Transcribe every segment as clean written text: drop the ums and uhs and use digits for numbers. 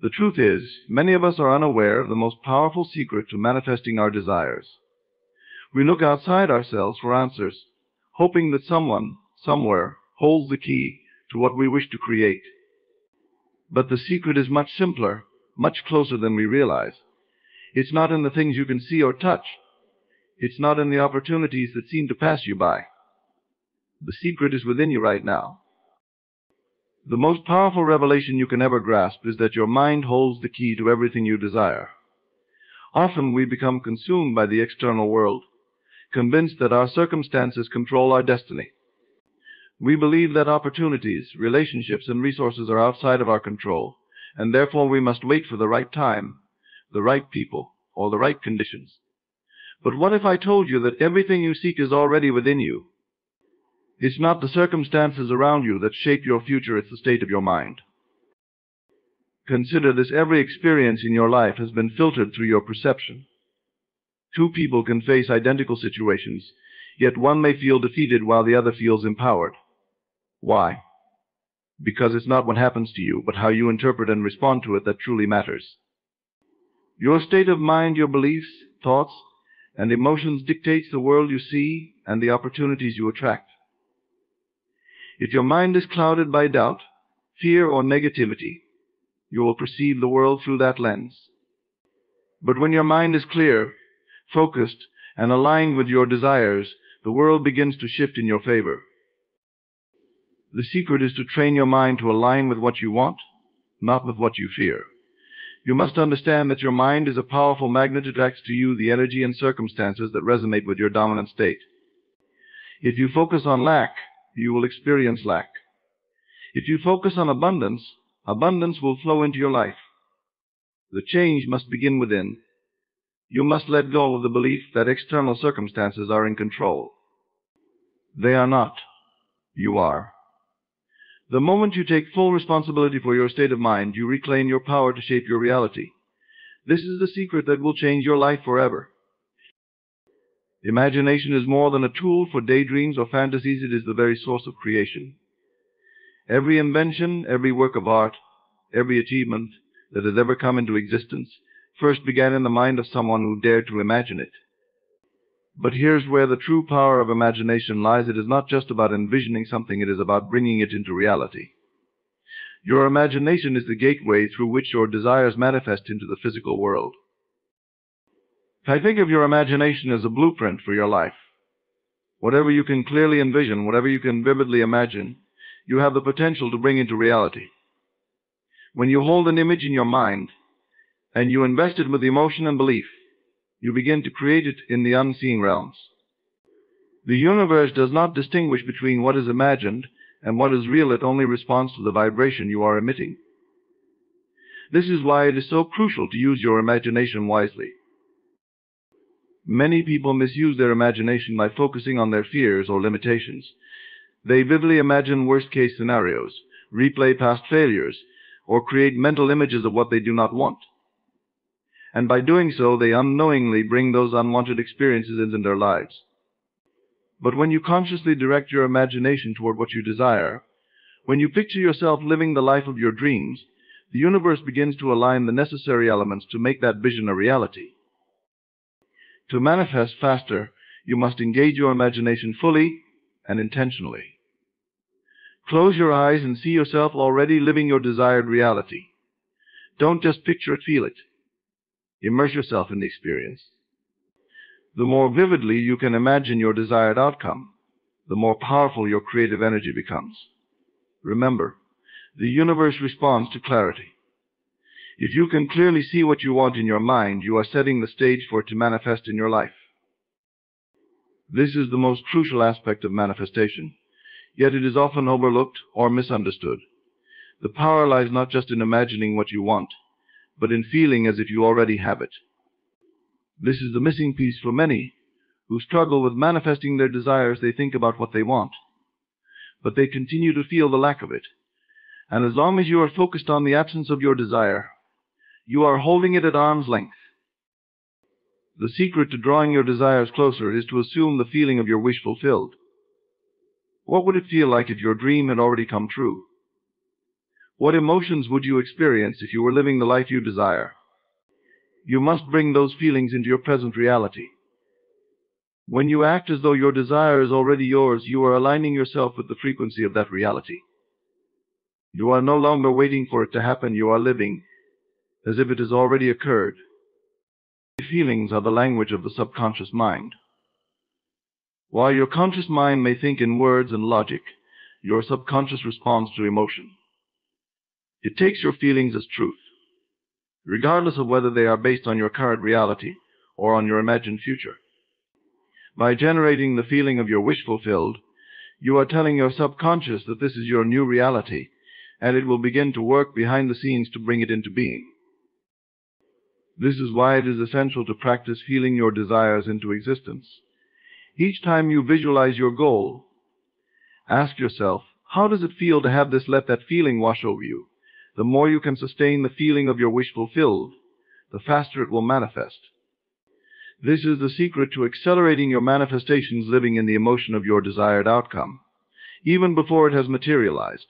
The truth is, many of us are unaware of the most powerful secret to manifesting our desires. We look outside ourselves for answers, hoping that someone, somewhere, holds the key to what we wish to create. But the secret is much simpler, much closer than we realize. It's not in the things you can see or touch. It's not in the opportunities that seem to pass you by. The secret is within you right now. The most powerful revelation you can ever grasp is that your mind holds the key to everything you desire. Often we become consumed by the external world, convinced that our circumstances control our destiny. We believe that opportunities, relationships, and resources are outside of our control, and therefore we must wait for the right time, the right people, or the right conditions. But what if I told you that everything you seek is already within you? It's not the circumstances around you that shape your future, it's the state of your mind. Consider this: every experience in your life has been filtered through your perception. Two people can face identical situations, yet one may feel defeated while the other feels empowered. Why? Because it's not what happens to you, but how you interpret and respond to it that truly matters. Your state of mind, your beliefs, thoughts, and emotions dictates the world you see and the opportunities you attract. If your mind is clouded by doubt, fear, or negativity, you will perceive the world through that lens. But when your mind is clear, focused, and aligned with your desires, the world begins to shift in your favor. The secret is to train your mind to align with what you want, not with what you fear. You must understand that your mind is a powerful magnet that attracts to you the energy and circumstances that resonate with your dominant state. If you focus on lack, you will experience lack. If you focus on abundance, abundance will flow into your life. The change must begin within. You must let go of the belief that external circumstances are in control. They are not. You are. The moment you take full responsibility for your state of mind, you reclaim your power to shape your reality. This is the secret that will change your life forever. Imagination is more than a tool for daydreams or fantasies. It is the very source of creation. Every invention, every work of art, every achievement that has ever come into existence first began in the mind of someone who dared to imagine it. But here's where the true power of imagination lies. It is not just about envisioning something, it is about bringing it into reality. Your imagination is the gateway through which your desires manifest into the physical world. I think of your imagination as a blueprint for your life. Whatever you can clearly envision, whatever you can vividly imagine, you have the potential to bring into reality. When you hold an image in your mind and you invest it with emotion and belief, you begin to create it in the unseen realms. The universe does not distinguish between what is imagined and what is real. It only responds to the vibration you are emitting. This is why it is so crucial to use your imagination wisely. Many people misuse their imagination by focusing on their fears or limitations. They vividly imagine worst-case scenarios, replay past failures, or create mental images of what they do not want. And by doing so, they unknowingly bring those unwanted experiences into their lives. But when you consciously direct your imagination toward what you desire, when you picture yourself living the life of your dreams, the universe begins to align the necessary elements to make that vision a reality. To manifest faster, you must engage your imagination fully and intentionally. Close your eyes and see yourself already living your desired reality. Don't just picture it, feel it. Immerse yourself in the experience. The more vividly you can imagine your desired outcome, the more powerful your creative energy becomes. Remember, the universe responds to clarity. If you can clearly see what you want in your mind, you are setting the stage for it to manifest in your life. This is the most crucial aspect of manifestation, yet it is often overlooked or misunderstood. The power lies not just in imagining what you want, but in feeling as if you already have it. This is the missing piece for many who struggle with manifesting their desires. They think about what they want, but they continue to feel the lack of it. And as long as you are focused on the absence of your desire, you are holding it at arm's length. The secret to drawing your desires closer is to assume the feeling of your wish fulfilled. What would it feel like if your dream had already come true? What emotions would you experience if you were living the life you desire? You must bring those feelings into your present reality. When you act as though your desire is already yours, you are aligning yourself with the frequency of that reality. You are no longer waiting for it to happen, you are living as if it has already occurred. Feelings are the language of the subconscious mind. While your conscious mind may think in words and logic, your subconscious responds to emotion. It takes your feelings as truth, regardless of whether they are based on your current reality or on your imagined future. By generating the feeling of your wish fulfilled, you are telling your subconscious that this is your new reality, and it will begin to work behind the scenes to bring it into being. This is why it is essential to practice feeling your desires into existence. Each time you visualize your goal, ask yourself, how does it feel to have let that feeling wash over you? The more you can sustain the feeling of your wish fulfilled, the faster it will manifest. This is the secret to accelerating your manifestations, living in the emotion of your desired outcome. Even before it has materialized,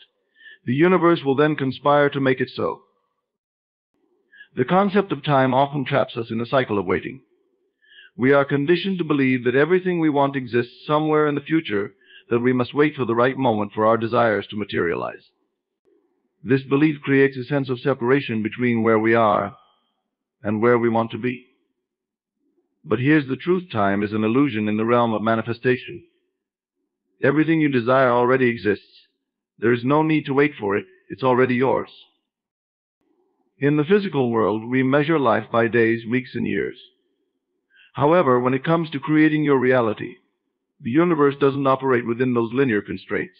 the universe will then conspire to make it so. The concept of time often traps us in a cycle of waiting. We are conditioned to believe that everything we want exists somewhere in the future, that we must wait for the right moment for our desires to materialize. This belief creates a sense of separation between where we are and where we want to be. But here's the truth: time is an illusion in the realm of manifestation. Everything you desire already exists. There is no need to wait for it. It's already yours. In the physical world, we measure life by days, weeks, and years. However, when it comes to creating your reality, the universe doesn't operate within those linear constraints.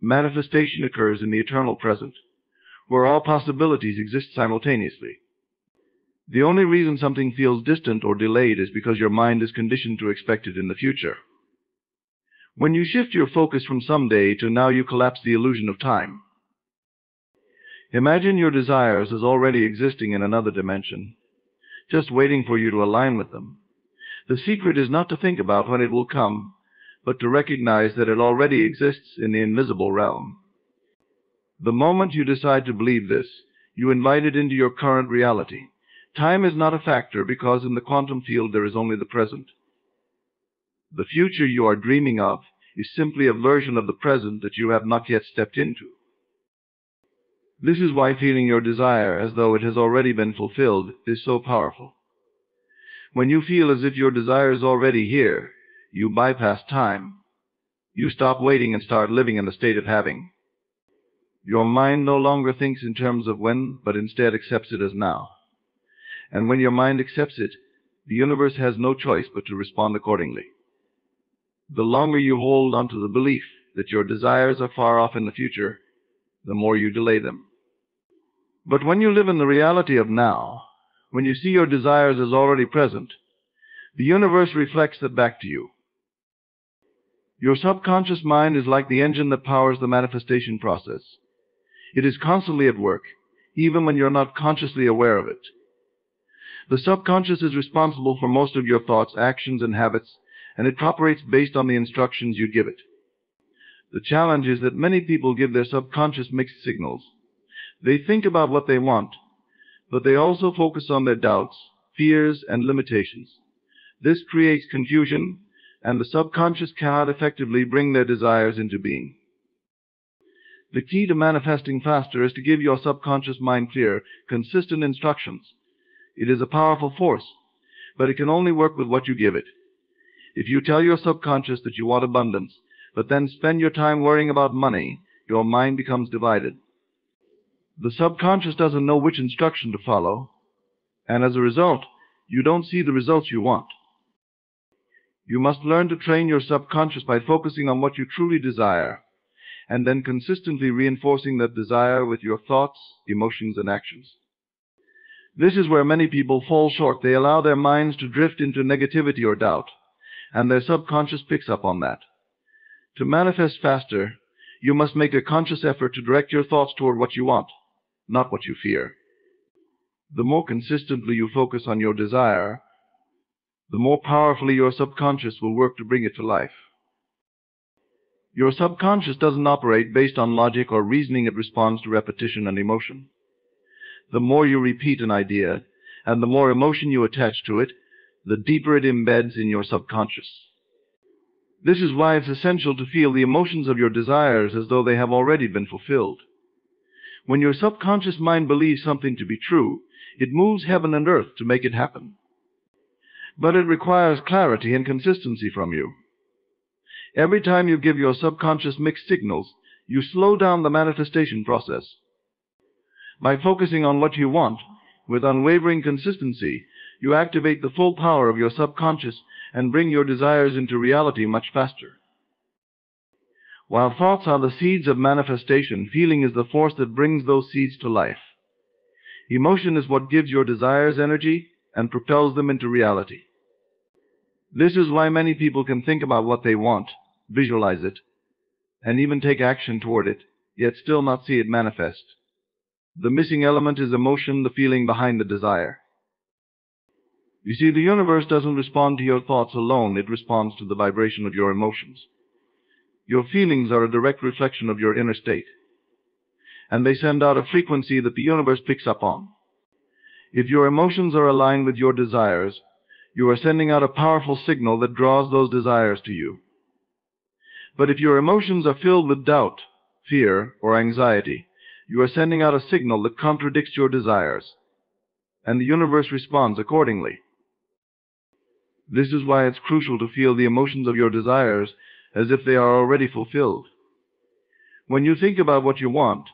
Manifestation occurs in the eternal present, where all possibilities exist simultaneously. The only reason something feels distant or delayed is because your mind is conditioned to expect it in the future. When you shift your focus from someday to now, you collapse the illusion of time. Imagine your desires as already existing in another dimension, just waiting for you to align with them. The secret is not to think about when it will come, but to recognize that it already exists in the invisible realm. The moment you decide to believe this, you invite it into your current reality. Time is not a factor, because in the quantum field there is only the present. The future you are dreaming of is simply a version of the present that you have not yet stepped into. This is why feeling your desire as though it has already been fulfilled is so powerful. When you feel as if your desire is already here, you bypass time. You stop waiting and start living in the state of having. Your mind no longer thinks in terms of when, but instead accepts it as now. And when your mind accepts it, the universe has no choice but to respond accordingly. The longer you hold on to the belief that your desires are far off in the future, the more you delay them. But when you live in the reality of now, when you see your desires as already present, the universe reflects that back to you. Your subconscious mind is like the engine that powers the manifestation process. It is constantly at work, even when you're not consciously aware of it. The subconscious is responsible for most of your thoughts, actions, and habits, and it operates based on the instructions you give it. The challenge is that many people give their subconscious mixed signals. They think about what they want, but they also focus on their doubts, fears, and limitations. This creates confusion, and the subconscious cannot effectively bring their desires into being. The key to manifesting faster is to give your subconscious mind clear, consistent instructions. It is a powerful force, but it can only work with what you give it. If you tell your subconscious that you want abundance, but then spend your time worrying about money, your mind becomes divided. The subconscious doesn't know which instruction to follow, and as a result, you don't see the results you want. You must learn to train your subconscious by focusing on what you truly desire, and then consistently reinforcing that desire with your thoughts, emotions, and actions. This is where many people fall short. They allow their minds to drift into negativity or doubt, and their subconscious picks up on that. To manifest faster, you must make a conscious effort to direct your thoughts toward what you want, not what you fear. The more consistently you focus on your desire, the more powerfully your subconscious will work to bring it to life. Your subconscious doesn't operate based on logic or reasoning. It responds to repetition and emotion. The more you repeat an idea, and the more emotion you attach to it, the deeper it embeds in your subconscious. This is why it's essential to feel the emotions of your desires as though they have already been fulfilled. When your subconscious mind believes something to be true, it moves heaven and earth to make it happen. But it requires clarity and consistency from you. Every time you give your subconscious mixed signals, you slow down the manifestation process. By focusing on what you want, with unwavering consistency, you activate the full power of your subconscious and bring your desires into reality much faster. While thoughts are the seeds of manifestation, feeling is the force that brings those seeds to life. Emotion is what gives your desires energy and propels them into reality. This is why many people can think about what they want, visualize it, and even take action toward it, yet still not see it manifest. The missing element is emotion, the feeling behind the desire. You see, the universe doesn't respond to your thoughts alone, it responds to the vibration of your emotions. Your feelings are a direct reflection of your inner state, and they send out a frequency that the universe picks up on. If your emotions are aligned with your desires, you are sending out a powerful signal that draws those desires to you. But if your emotions are filled with doubt, fear, or anxiety, you are sending out a signal that contradicts your desires, and the universe responds accordingly. This is why it's crucial to feel the emotions of your desires as if they are already fulfilled. When you think about what you want,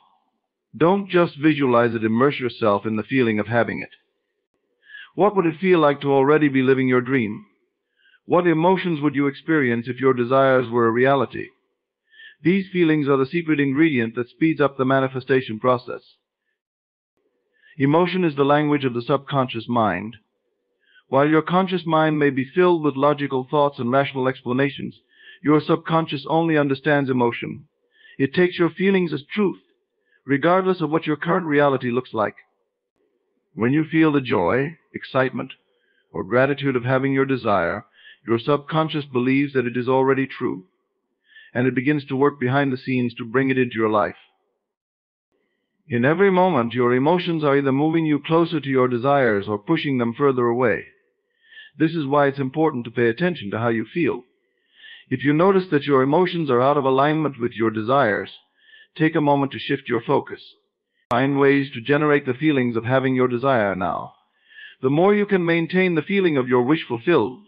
don't just visualize it, immerse yourself in the feeling of having it. What would it feel like to already be living your dream? What emotions would you experience if your desires were a reality? These feelings are the secret ingredient that speeds up the manifestation process. Emotion is the language of the subconscious mind. While your conscious mind may be filled with logical thoughts and rational explanations, your subconscious only understands emotion. It takes your feelings as truth, regardless of what your current reality looks like. When you feel the joy, excitement, or gratitude of having your desire, your subconscious believes that it is already true, and it begins to work behind the scenes to bring it into your life. In every moment, your emotions are either moving you closer to your desires or pushing them further away. This is why it's important to pay attention to how you feel. If you notice that your emotions are out of alignment with your desires, take a moment to shift your focus. Find ways to generate the feelings of having your desire now. The more you can maintain the feeling of your wish fulfilled,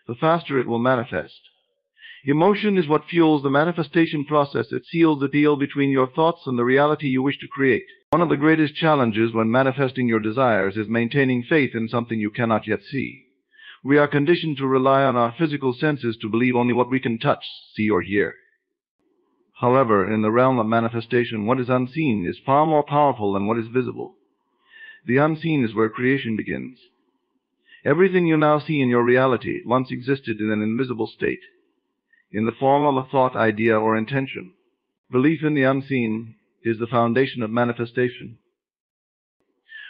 the faster it will manifest. Emotion is what fuels the manifestation process. It seals the deal between your thoughts and the reality you wish to create. One of the greatest challenges when manifesting your desires is maintaining faith in something you cannot yet see. We are conditioned to rely on our physical senses to believe only what we can touch, see, or hear. However, in the realm of manifestation, what is unseen is far more powerful than what is visible. The unseen is where creation begins. Everything you now see in your reality once existed in an invisible state, in the form of a thought, idea, or intention. Belief in the unseen is the foundation of manifestation.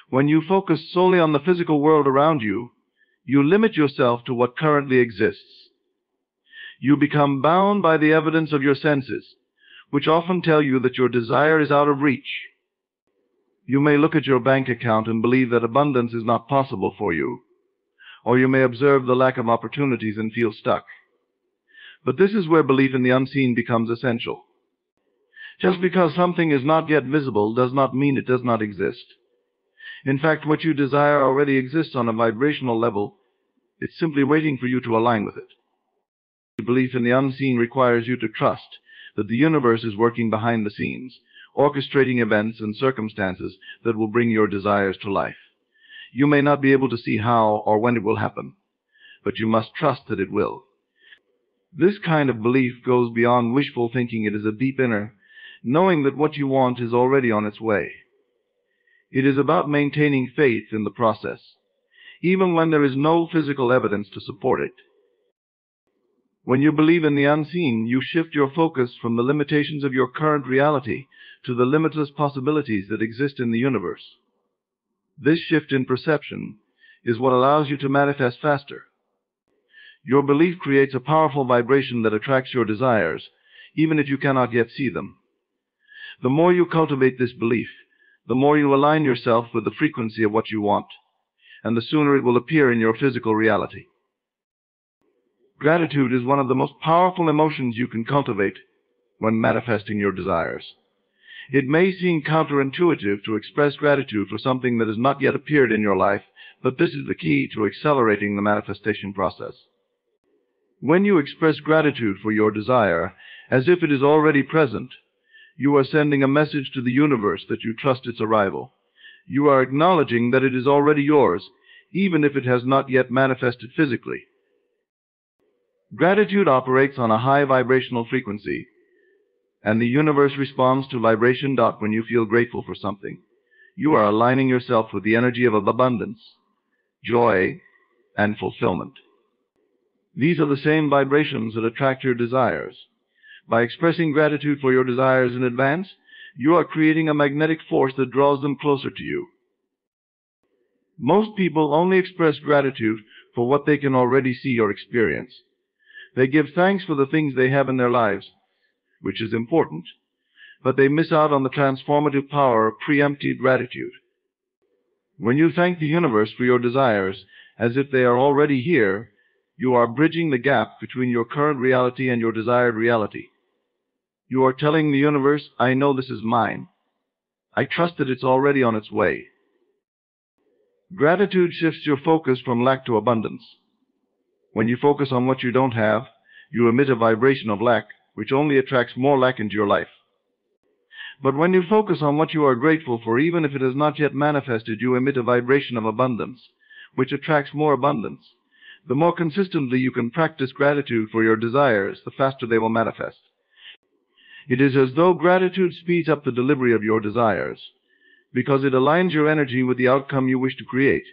When you focus solely on the physical world around you, you limit yourself to what currently exists. You become bound by the evidence of your senses, which often tell you that your desire is out of reach. You may look at your bank account and believe that abundance is not possible for you, or you may observe the lack of opportunities and feel stuck. But this is where belief in the unseen becomes essential. Just because something is not yet visible does not mean it does not exist. In fact, what you desire already exists on a vibrational level. It's simply waiting for you to align with it. Belief in the unseen requires you to trust that the universe is working behind the scenes, orchestrating events and circumstances that will bring your desires to life. You may not be able to see how or when it will happen, but you must trust that it will. This kind of belief goes beyond wishful thinking. It is a deep inner knowing that what you want is already on its way. It is about maintaining faith in the process, even when there is no physical evidence to support it. When you believe in the unseen, you shift your focus from the limitations of your current reality to the limitless possibilities that exist in the universe. This shift in perception is what allows you to manifest faster. Your belief creates a powerful vibration that attracts your desires. even if you cannot yet see them. The more you cultivate this belief, the more you align yourself with the frequency of what you want, and the sooner it will appear in your physical reality. Gratitude is one of the most powerful emotions you can cultivate when manifesting your desires. It may seem counterintuitive to express gratitude for something that has not yet appeared in your life, but this is the key to accelerating the manifestation process. When you express gratitude for your desire, as if it is already present, you are sending a message to the universe that you trust its arrival. You are acknowledging that it is already yours, even if it has not yet manifested physically. Gratitude operates on a high vibrational frequency, and the universe responds to vibration. When you feel grateful for something, you are aligning yourself with the energy of abundance, joy, and fulfillment. These are the same vibrations that attract your desires. By expressing gratitude for your desires in advance, you are creating a magnetic force that draws them closer to you. Most people only express gratitude for what they can already see or experience. They give thanks for the things they have in their lives, which is important, but they miss out on the transformative power of preemptive gratitude. When you thank the universe for your desires as if they are already here, you are bridging the gap between your current reality and your desired reality. You are telling the universe, I know this is mine. I trust that it's already on its way. Gratitude shifts your focus from lack to abundance. When you focus on what you don't have, you emit a vibration of lack, which only attracts more lack into your life. But when you focus on what you are grateful for, even if it has not yet manifested, you emit a vibration of abundance, which attracts more abundance. The more consistently you can practice gratitude for your desires, the faster they will manifest. It is as though gratitude speeds up the delivery of your desires, because it aligns your energy with the outcome you wish to create.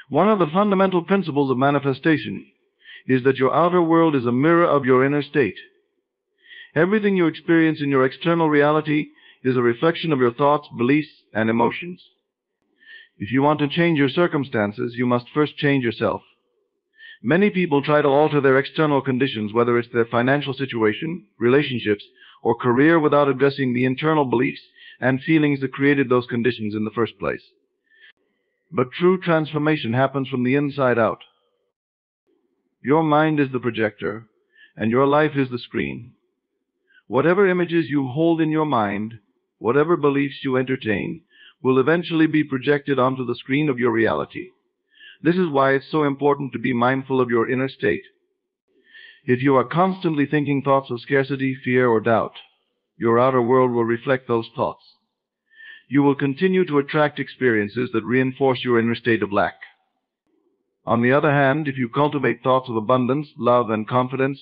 One of the fundamental principles of manifestation is that your outer world is a mirror of your inner state. Everything you experience in your external reality is a reflection of your thoughts, beliefs, and emotions. If you want to change your circumstances, you must first change yourself. Many people try to alter their external conditions, whether it's their financial situation, relationships, or career, without addressing the internal beliefs and feelings that created those conditions in the first place. But true transformation happens from the inside out. Your mind is the projector, and your life is the screen. Whatever images you hold in your mind, whatever beliefs you entertain, will eventually be projected onto the screen of your reality. This is why it's so important to be mindful of your inner state. If you are constantly thinking thoughts of scarcity, fear, or doubt, your outer world will reflect those thoughts. You will continue to attract experiences that reinforce your inner state of lack. On the other hand, if you cultivate thoughts of abundance, love, and confidence,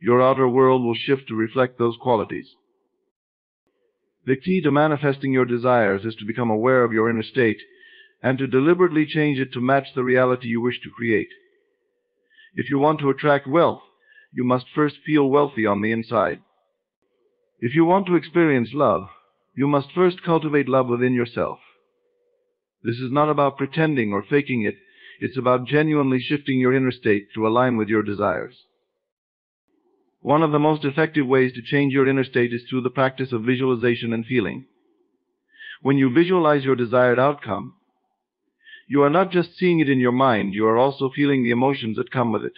your outer world will shift to reflect those qualities. The key to manifesting your desires is to become aware of your inner state and to deliberately change it to match the reality you wish to create. If you want to attract wealth, you must first feel wealthy on the inside. If you want to experience love, you must first cultivate love within yourself. This is not about pretending or faking it. It's about genuinely shifting your inner state to align with your desires. One of the most effective ways to change your inner state is through the practice of visualization and feeling. When you visualize your desired outcome, you are not just seeing it in your mind, you are also feeling the emotions that come with it.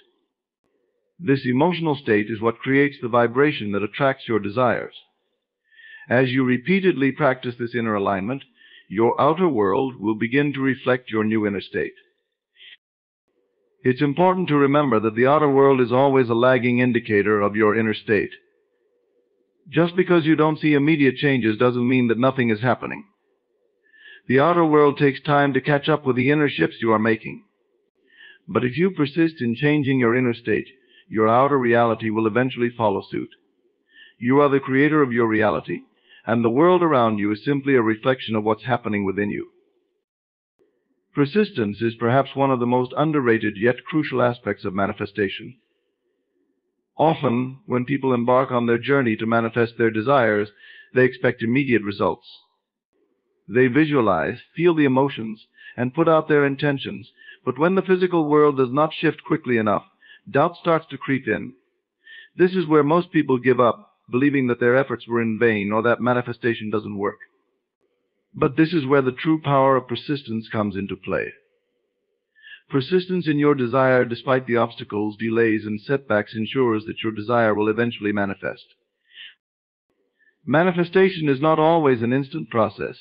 This emotional state is what creates the vibration that attracts your desires. As you repeatedly practice this inner alignment, your outer world will begin to reflect your new inner state. It's important to remember that the outer world is always a lagging indicator of your inner state. Just because you don't see immediate changes doesn't mean that nothing is happening. The outer world takes time to catch up with the inner shifts you are making. But if you persist in changing your inner state, your outer reality will eventually follow suit. You are the creator of your reality, and the world around you is simply a reflection of what's happening within you. Persistence is perhaps one of the most underrated yet crucial aspects of manifestation. Often, when people embark on their journey to manifest their desires, they expect immediate results. They visualize, feel the emotions, and put out their intentions, but when the physical world does not shift quickly enough, doubt starts to creep in. This is where most people give up, believing that their efforts were in vain or that manifestation doesn't work. But this is where the true power of persistence comes into play. Persistence in your desire despite the obstacles, delays, and setbacks ensures that your desire will eventually manifest. Manifestation is not always an instant process.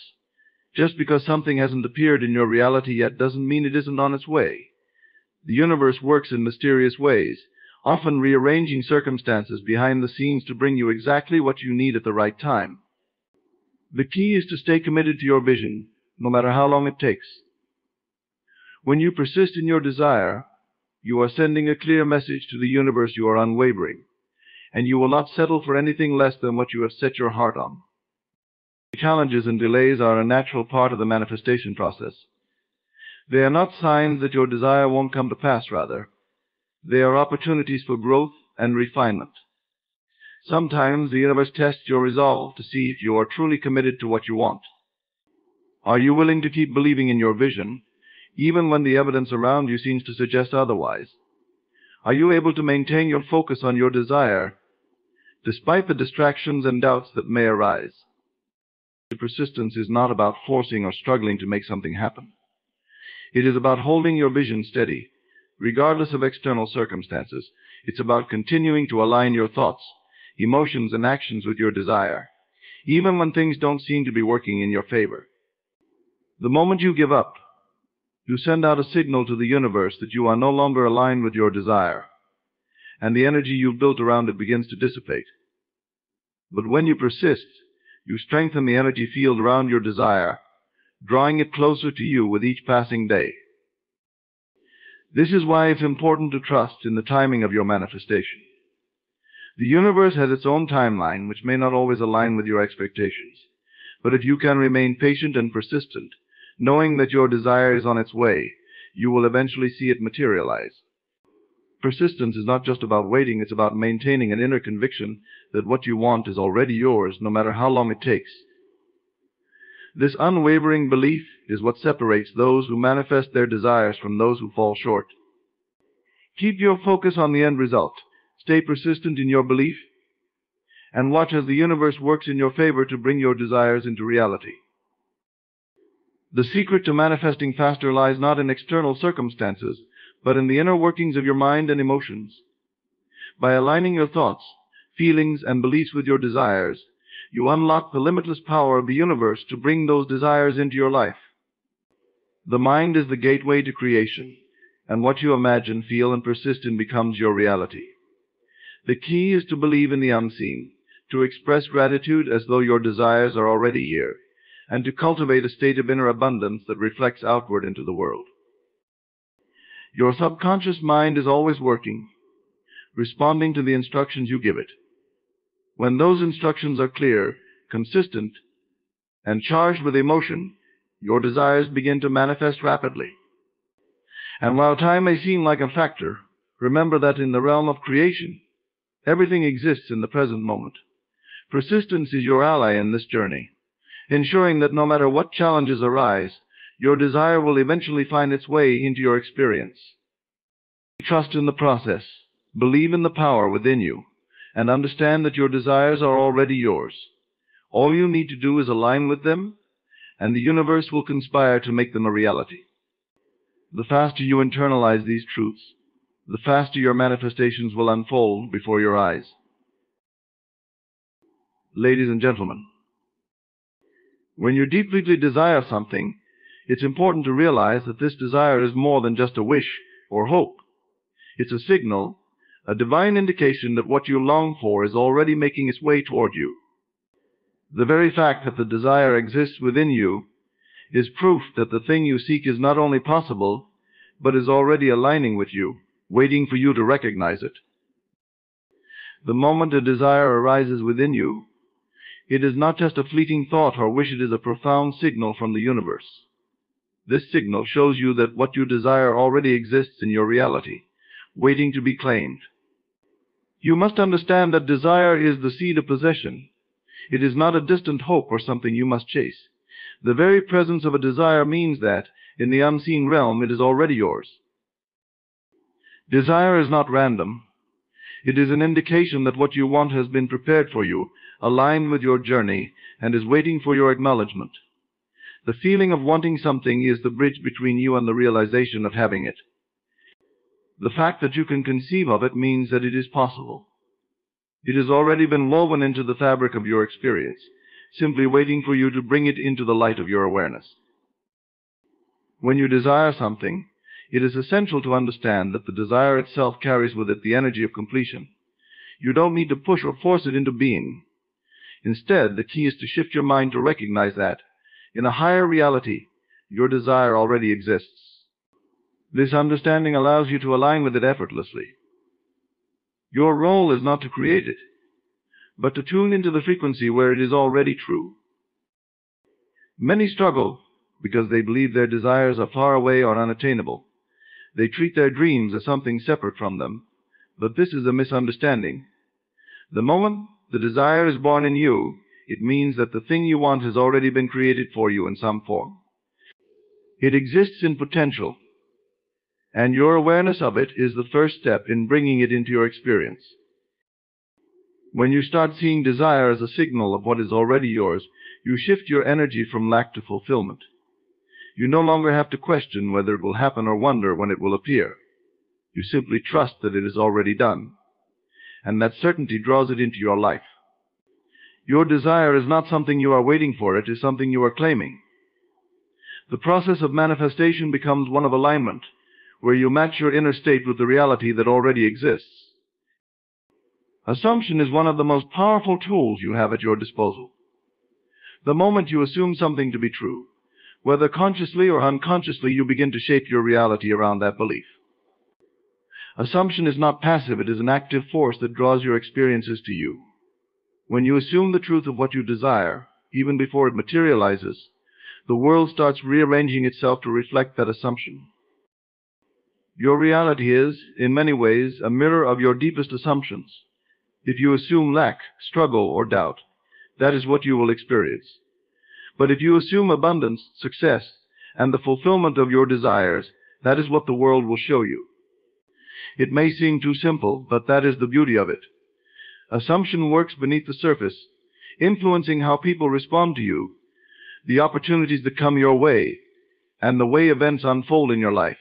Just because something hasn't appeared in your reality yet doesn't mean it isn't on its way. The universe works in mysterious ways, often rearranging circumstances behind the scenes to bring you exactly what you need at the right time. The key is to stay committed to your vision, no matter how long it takes. When you persist in your desire, you are sending a clear message to the universe you are unwavering, and you will not settle for anything less than what you have set your heart on. Challenges and delays are a natural part of the manifestation process. They are not signs that your desire won't come to pass, rather. They are opportunities for growth and refinement. Sometimes the universe tests your resolve to see if you are truly committed to what you want. Are you willing to keep believing in your vision, even when the evidence around you seems to suggest otherwise? Are you able to maintain your focus on your desire, despite the distractions and doubts that may arise? Persistence is not about forcing or struggling to make something happen. It is about holding your vision steady, regardless of external circumstances. It's about continuing to align your thoughts, emotions, and actions with your desire, even when things don't seem to be working in your favor. The moment you give up, you send out a signal to the universe that you are no longer aligned with your desire, and the energy you've built around it begins to dissipate. But when you persist, you strengthen the energy field around your desire, drawing it closer to you with each passing day. This is why it's important to trust in the timing of your manifestation. The universe has its own timeline, which may not always align with your expectations. But if you can remain patient and persistent, knowing that your desire is on its way, you will eventually see it materialize. Persistence is not just about waiting, it's about maintaining an inner conviction that what you want is already yours, no matter how long it takes. This unwavering belief is what separates those who manifest their desires from those who fall short. Keep your focus on the end result. Stay persistent in your belief, and watch as the universe works in your favor to bring your desires into reality. The secret to manifesting faster lies not in external circumstances, but in the inner workings of your mind and emotions. By aligning your thoughts, feelings, and beliefs with your desires, you unlock the limitless power of the universe to bring those desires into your life. The mind is the gateway to creation, and what you imagine, feel, and persist in becomes your reality. The key is to believe in the unseen, to express gratitude as though your desires are already here, and to cultivate a state of inner abundance that reflects outward into the world. Your subconscious mind is always working, responding to the instructions you give it. When those instructions are clear, consistent, and charged with emotion, your desires begin to manifest rapidly. And while time may seem like a factor, remember that in the realm of creation, everything exists in the present moment. Persistence is your ally in this journey, ensuring that no matter what challenges arise, your desire will eventually find its way into your experience. Trust in the process, believe in the power within you, and understand that your desires are already yours. All you need to do is align with them, and the universe will conspire to make them a reality. The faster you internalize these truths, the faster your manifestations will unfold before your eyes. Ladies and gentlemen, when you deeply desire something, it's important to realize that this desire is more than just a wish or hope. It's a signal, a divine indication that what you long for is already making its way toward you. The very fact that the desire exists within you is proof that the thing you seek is not only possible, but is already aligning with you, waiting for you to recognize it. The moment a desire arises within you, it is not just a fleeting thought or wish, it is a profound signal from the universe. This signal shows you that what you desire already exists in your reality, waiting to be claimed. You must understand that desire is the seed of possession. It is not a distant hope or something you must chase. The very presence of a desire means that, in the unseen realm, it is already yours. Desire is not random. It is an indication that what you want has been prepared for you, aligned with your journey, and is waiting for your acknowledgement. The feeling of wanting something is the bridge between you and the realization of having it. The fact that you can conceive of it means that it is possible. It has already been woven into the fabric of your experience, simply waiting for you to bring it into the light of your awareness. When you desire something, it is essential to understand that the desire itself carries with it the energy of completion. You don't need to push or force it into being. Instead, the key is to shift your mind to recognize that, in a higher reality, your desire already exists. This understanding allows you to align with it effortlessly. Your role is not to create it, but to tune into the frequency where it is already true. Many struggle because they believe their desires are far away or unattainable. They treat their dreams as something separate from them, but this is a misunderstanding. The moment the desire is born in you, it means that the thing you want has already been created for you in some form. It exists in potential, and your awareness of it is the first step in bringing it into your experience. When you start seeing desire as a signal of what is already yours, you shift your energy from lack to fulfillment. You no longer have to question whether it will happen or wonder when it will appear. You simply trust that it is already done, and that certainty draws it into your life. Your desire is not something you are waiting for, it is something you are claiming. The process of manifestation becomes one of alignment, where you match your inner state with the reality that already exists. Assumption is one of the most powerful tools you have at your disposal. The moment you assume something to be true, whether consciously or unconsciously, you begin to shape your reality around that belief. Assumption is not passive, it is an active force that draws your experiences to you. When you assume the truth of what you desire, even before it materializes, the world starts rearranging itself to reflect that assumption. Your reality is, in many ways, a mirror of your deepest assumptions. If you assume lack, struggle, or doubt, that is what you will experience. But if you assume abundance, success, and the fulfillment of your desires, that is what the world will show you. It may seem too simple, but that is the beauty of it. Assumption works beneath the surface, influencing how people respond to you, the opportunities that come your way, and the way events unfold in your life.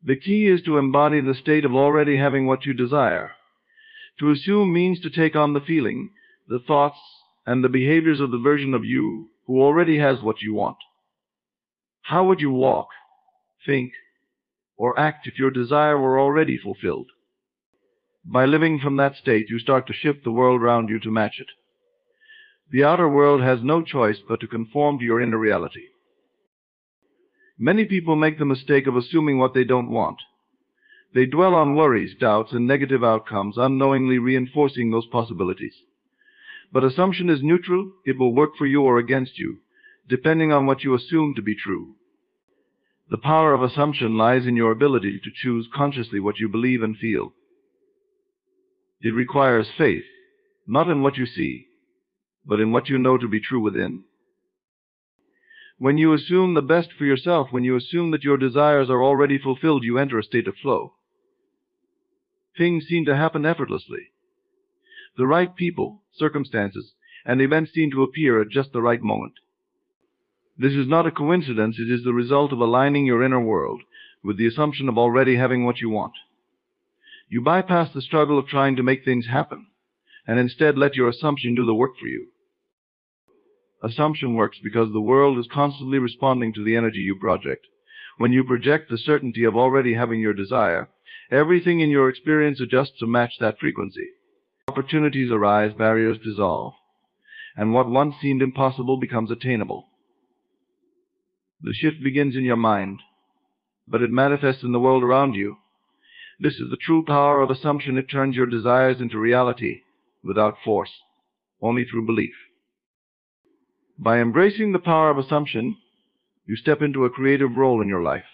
The key is to embody the state of already having what you desire. To assume means to take on the feeling, the thoughts, and the behaviors of the version of you who already has what you want. How would you walk, think, or act if your desire were already fulfilled? By living from that state, you start to shift the world around you to match it. The outer world has no choice but to conform to your inner reality. Many people make the mistake of assuming what they don't want. They dwell on worries, doubts, and negative outcomes, unknowingly reinforcing those possibilities. But assumption is neutral. It will work for you or against you, depending on what you assume to be true. The power of assumption lies in your ability to choose consciously what you believe and feel. It requires faith, not in what you see, but in what you know to be true within. When you assume the best for yourself, when you assume that your desires are already fulfilled, you enter a state of flow. Things seem to happen effortlessly. The right people, circumstances, and events seem to appear at just the right moment. This is not a coincidence, it is the result of aligning your inner world with the assumption of already having what you want. You bypass the struggle of trying to make things happen, and instead let your assumption do the work for you. Assumption works because the world is constantly responding to the energy you project. When you project the certainty of already having your desire, everything in your experience adjusts to match that frequency. Opportunities arise, barriers dissolve, and what once seemed impossible becomes attainable. The shift begins in your mind, but it manifests in the world around you. This is the true power of assumption. It turns your desires into reality without force, only through belief. By embracing the power of assumption, you step into a creative role in your life.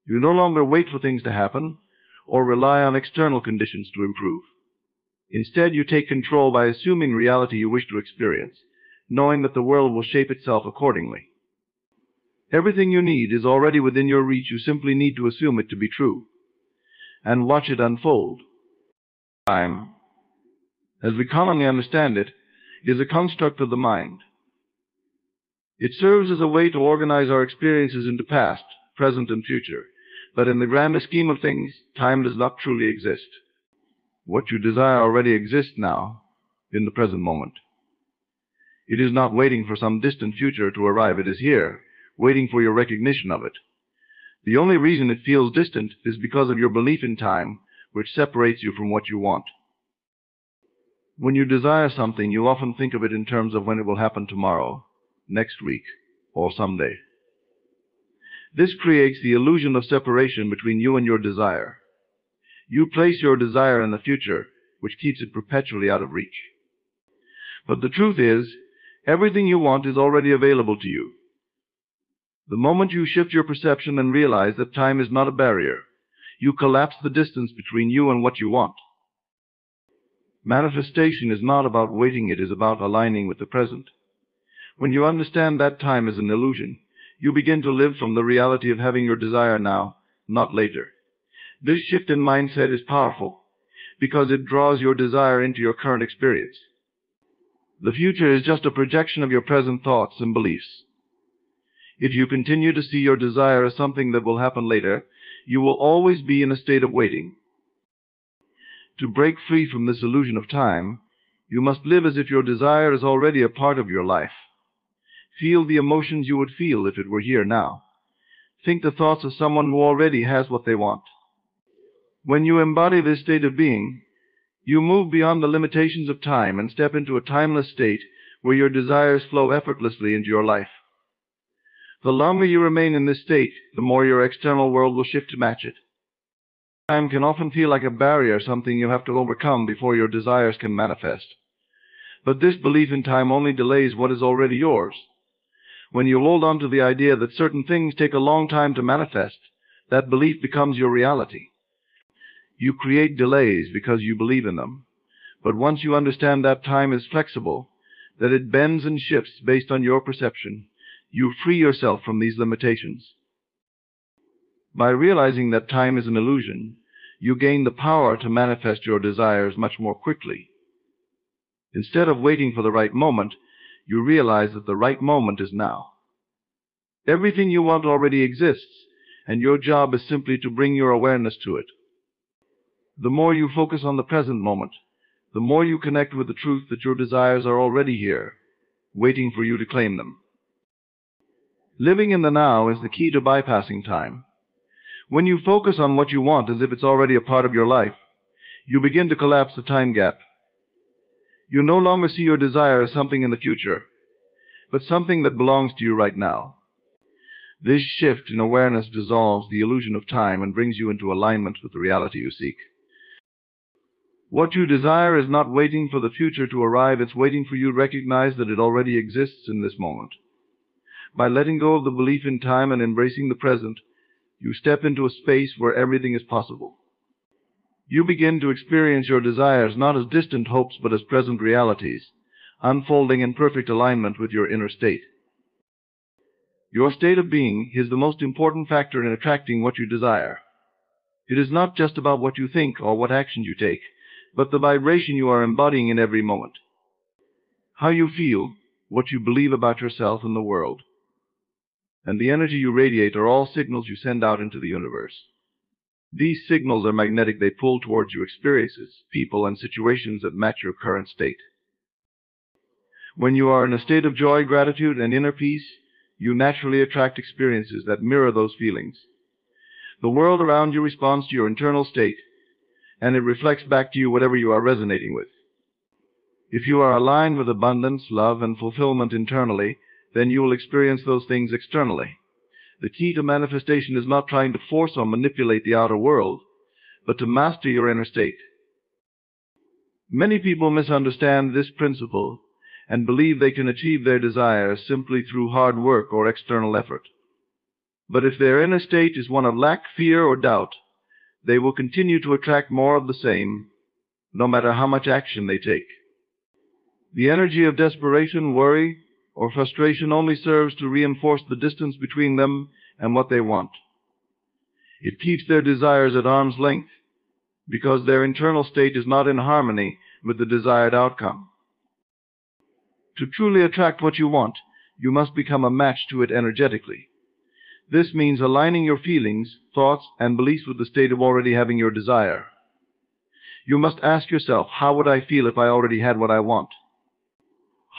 You no longer wait for things to happen or rely on external conditions to improve. Instead, you take control by assuming reality you wish to experience, knowing that the world will shape itself accordingly. Everything you need is already within your reach. You simply need to assume it to be true and watch it unfold. Time, as we commonly understand it, is a construct of the mind. It serves as a way to organize our experiences into past, present, and future. But in the grander scheme of things, time does not truly exist. What you desire already exists now, in the present moment. It is not waiting for some distant future to arrive. It is here, waiting for your recognition of it. The only reason it feels distant is because of your belief in time, which separates you from what you want. When you desire something, you often think of it in terms of when it will happen tomorrow, next week, or someday. This creates the illusion of separation between you and your desire. You place your desire in the future, which keeps it perpetually out of reach. But the truth is, everything you want is already available to you. The moment you shift your perception and realize that time is not a barrier, you collapse the distance between you and what you want. Manifestation is not about waiting, it is about aligning with the present. When you understand that time is an illusion, you begin to live from the reality of having your desire now, not later. This shift in mindset is powerful because it draws your desire into your current experience. The future is just a projection of your present thoughts and beliefs. If you continue to see your desire as something that will happen later, you will always be in a state of waiting. To break free from this illusion of time, you must live as if your desire is already a part of your life. Feel the emotions you would feel if it were here now. Think the thoughts of someone who already has what they want. When you embody this state of being, you move beyond the limitations of time and step into a timeless state where your desires flow effortlessly into your life. The longer you remain in this state, the more your external world will shift to match it. Time can often feel like a barrier, something you have to overcome before your desires can manifest. But this belief in time only delays what is already yours. When you hold on to the idea that certain things take a long time to manifest, that belief becomes your reality. You create delays because you believe in them. But once you understand that time is flexible, that it bends and shifts based on your perception, you free yourself from these limitations. By realizing that time is an illusion, you gain the power to manifest your desires much more quickly. Instead of waiting for the right moment, you realize that the right moment is now. Everything you want already exists, and your job is simply to bring your awareness to it. The more you focus on the present moment, the more you connect with the truth that your desires are already here, waiting for you to claim them. Living in the now is the key to bypassing time. When you focus on what you want as if it's already a part of your life, you begin to collapse the time gap. You no longer see your desire as something in the future, but something that belongs to you right now. This shift in awareness dissolves the illusion of time and brings you into alignment with the reality you seek. What you desire is not waiting for the future to arrive, it's waiting for you to recognize that it already exists in this moment. By letting go of the belief in time and embracing the present, you step into a space where everything is possible. You begin to experience your desires not as distant hopes but as present realities, unfolding in perfect alignment with your inner state. Your state of being is the most important factor in attracting what you desire. It is not just about what you think or what actions you take, but the vibration you are embodying in every moment. How you feel, what you believe about yourself and the world, and the energy you radiate are all signals you send out into the universe. These signals are magnetic. They pull towards you experiences, people, and situations that match your current state. When you are in a state of joy, gratitude, and inner peace, you naturally attract experiences that mirror those feelings. The world around you responds to your internal state, and it reflects back to you whatever you are resonating with. If you are aligned with abundance, love, and fulfillment internally, then you will experience those things externally. The key to manifestation is not trying to force or manipulate the outer world, but to master your inner state. Many people misunderstand this principle and believe they can achieve their desires simply through hard work or external effort. But if their inner state is one of lack, fear, or doubt, they will continue to attract more of the same, no matter how much action they take. The energy of desperation, worry, or frustration only serves to reinforce the distance between them and what they want. It keeps their desires at arm's length because their internal state is not in harmony with the desired outcome. To truly attract what you want, you must become a match to it energetically. This means aligning your feelings, thoughts, and beliefs with the state of already having your desire. You must ask yourself, how would I feel if I already had what I want?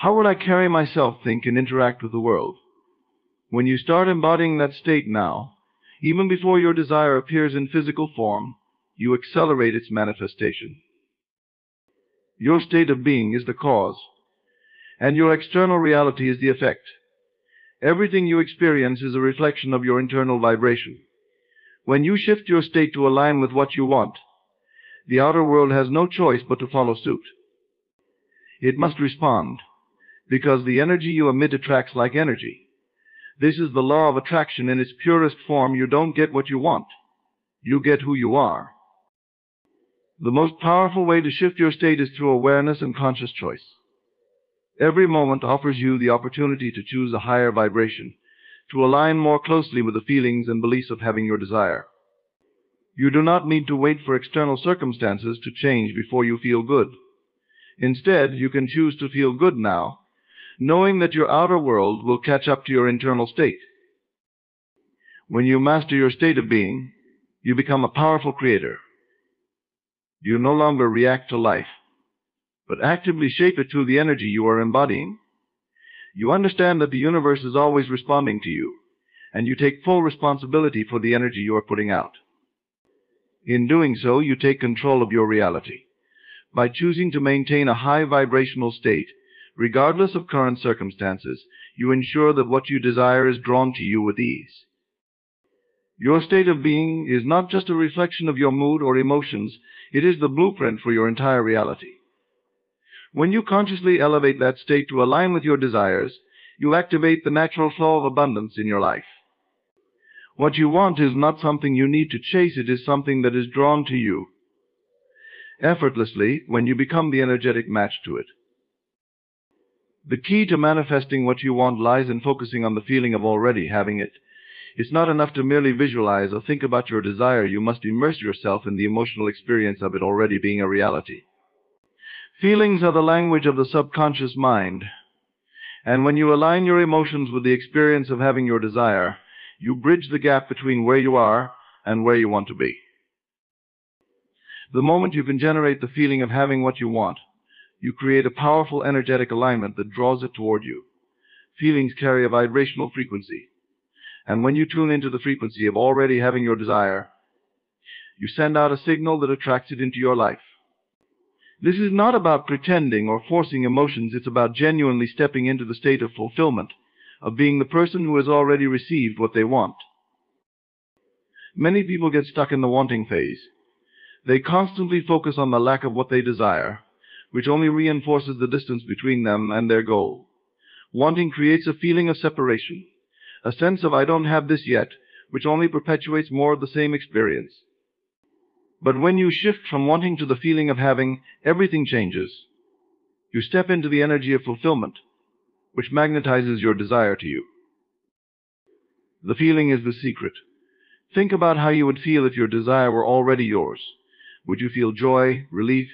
How would I carry myself, think, and interact with the world? When you start embodying that state now, even before your desire appears in physical form, you accelerate its manifestation. Your state of being is the cause, and your external reality is the effect. Everything you experience is a reflection of your internal vibration. When you shift your state to align with what you want, the outer world has no choice but to follow suit. It must respond, because the energy you emit attracts like energy. This is the law of attraction in its purest form. You don't get what you want. You get who you are. The most powerful way to shift your state is through awareness and conscious choice. Every moment offers you the opportunity to choose a higher vibration, to align more closely with the feelings and beliefs of having your desire. You do not need to wait for external circumstances to change before you feel good. Instead, you can choose to feel good now, knowing that your outer world will catch up to your internal state. When you master your state of being, you become a powerful creator. You no longer react to life, but actively shape it through the energy you are embodying. You understand that the universe is always responding to you, and you take full responsibility for the energy you are putting out. In doing so, you take control of your reality. By choosing to maintain a high vibrational state, regardless of current circumstances, you ensure that what you desire is drawn to you with ease. Your state of being is not just a reflection of your mood or emotions, it is the blueprint for your entire reality. When you consciously elevate that state to align with your desires, you activate the natural flow of abundance in your life. What you want is not something you need to chase, it is something that is drawn to you effortlessly when you become the energetic match to it. The key to manifesting what you want lies in focusing on the feeling of already having it. It's not enough to merely visualize or think about your desire. You must immerse yourself in the emotional experience of it already being a reality. Feelings are the language of the subconscious mind, and when you align your emotions with the experience of having your desire, you bridge the gap between where you are and where you want to be. The moment you can generate the feeling of having what you want, you create a powerful energetic alignment that draws it toward you. Feelings carry a vibrational frequency, and when you tune into the frequency of already having your desire, you send out a signal that attracts it into your life. This is not about pretending or forcing emotions, it's about genuinely stepping into the state of fulfillment, of being the person who has already received what they want. Many people get stuck in the wanting phase. They constantly focus on the lack of what they desire, which only reinforces the distance between them and their goal. Wanting creates a feeling of separation, a sense of I don't have this yet, which only perpetuates more of the same experience. But when you shift from wanting to the feeling of having, everything changes. You step into the energy of fulfillment, which magnetizes your desire to you. The feeling is the secret. Think about how you would feel if your desire were already yours. Would you feel joy, relief,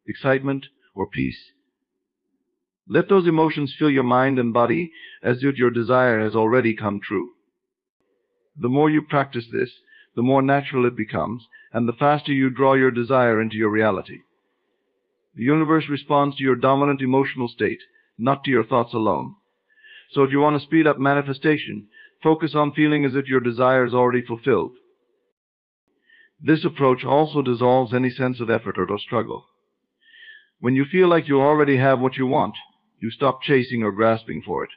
excitement, or peace? Let those emotions fill your mind and body as if your desire has already come true. The more you practice this, the more natural it becomes, and the faster you draw your desire into your reality. The universe responds to your dominant emotional state, not to your thoughts alone. So if you want to speed up manifestation, focus on feeling as if your desire is already fulfilled. This approach also dissolves any sense of effort or struggle. When you feel like you already have what you want, you stop chasing or grasping for it.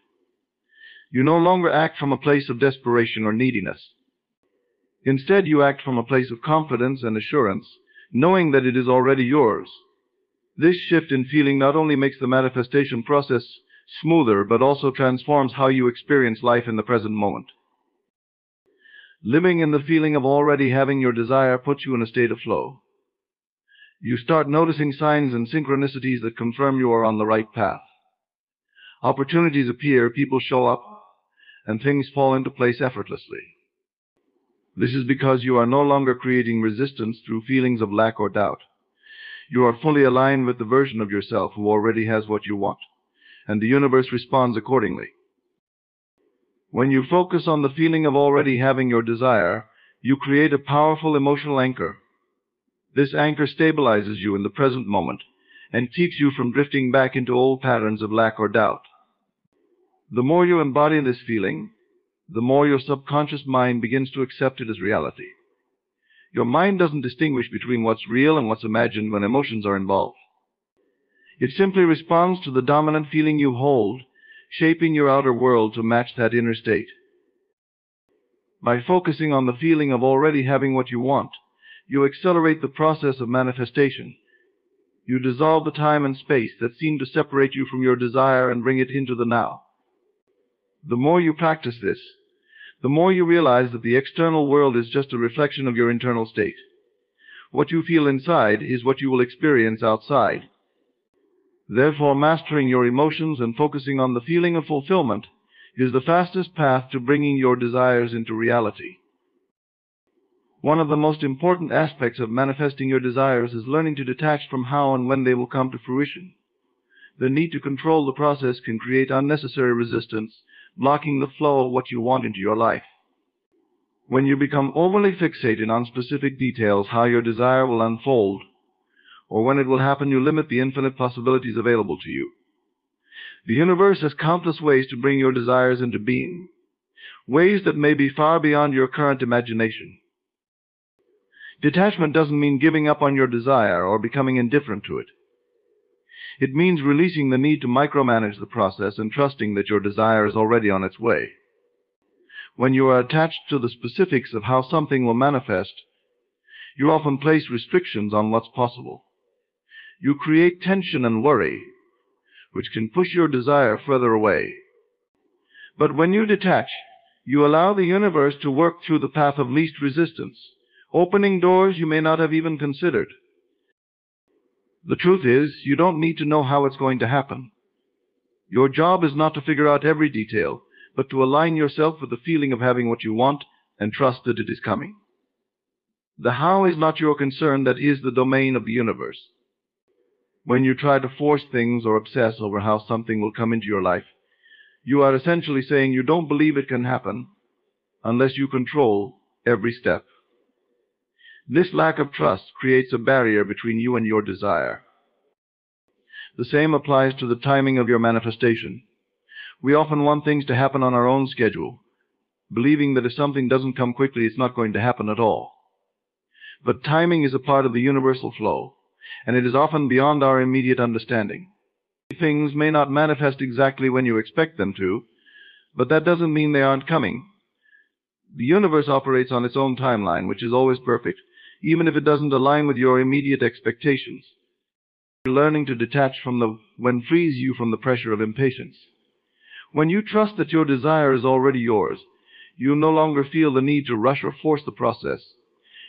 You no longer act from a place of desperation or neediness. Instead, you act from a place of confidence and assurance, knowing that it is already yours. This shift in feeling not only makes the manifestation process smoother, but also transforms how you experience life in the present moment. Living in the feeling of already having your desire puts you in a state of flow. You start noticing signs and synchronicities that confirm you are on the right path. Opportunities appear, people show up, and things fall into place effortlessly. This is because you are no longer creating resistance through feelings of lack or doubt. You are fully aligned with the version of yourself who already has what you want, and the universe responds accordingly. When you focus on the feeling of already having your desire, you create a powerful emotional anchor. This anchor stabilizes you in the present moment and keeps you from drifting back into old patterns of lack or doubt. The more you embody this feeling, the more your subconscious mind begins to accept it as reality. Your mind doesn't distinguish between what's real and what's imagined when emotions are involved. It simply responds to the dominant feeling you hold, shaping your outer world to match that inner state. By focusing on the feeling of already having what you want, you accelerate the process of manifestation. You dissolve the time and space that seem to separate you from your desire and bring it into the now. The more you practice this, the more you realize that the external world is just a reflection of your internal state. What you feel inside is what you will experience outside. Therefore, mastering your emotions and focusing on the feeling of fulfillment is the fastest path to bringing your desires into reality. One of the most important aspects of manifesting your desires is learning to detach from how and when they will come to fruition. The need to control the process can create unnecessary resistance, blocking the flow of what you want into your life. When you become overly fixated on specific details, how your desire will unfold, or when it will happen, you limit the infinite possibilities available to you. The universe has countless ways to bring your desires into being, ways that may be far beyond your current imagination. Detachment doesn't mean giving up on your desire or becoming indifferent to it. It means releasing the need to micromanage the process and trusting that your desire is already on its way. When you are attached to the specifics of how something will manifest, you often place restrictions on what's possible. You create tension and worry, which can push your desire further away. But when you detach, you allow the universe to work through the path of least resistance, opening doors you may not have even considered. The truth is, you don't need to know how it's going to happen. Your job is not to figure out every detail, but to align yourself with the feeling of having what you want and trust that it is coming. The how is not your concern, that is the domain of the universe. When you try to force things or obsess over how something will come into your life, you are essentially saying you don't believe it can happen unless you control every step. This lack of trust creates a barrier between you and your desire. The same applies to the timing of your manifestation. We often want things to happen on our own schedule, believing that if something doesn't come quickly, it's not going to happen at all. But timing is a part of the universal flow, and it is often beyond our immediate understanding. Things may not manifest exactly when you expect them to, but that doesn't mean they aren't coming. The universe operates on its own timeline, which is always perfect, even if it doesn't align with your immediate expectations. Learning to detach from when frees you from the pressure of impatience. When you trust that your desire is already yours, you no longer feel the need to rush or force the process.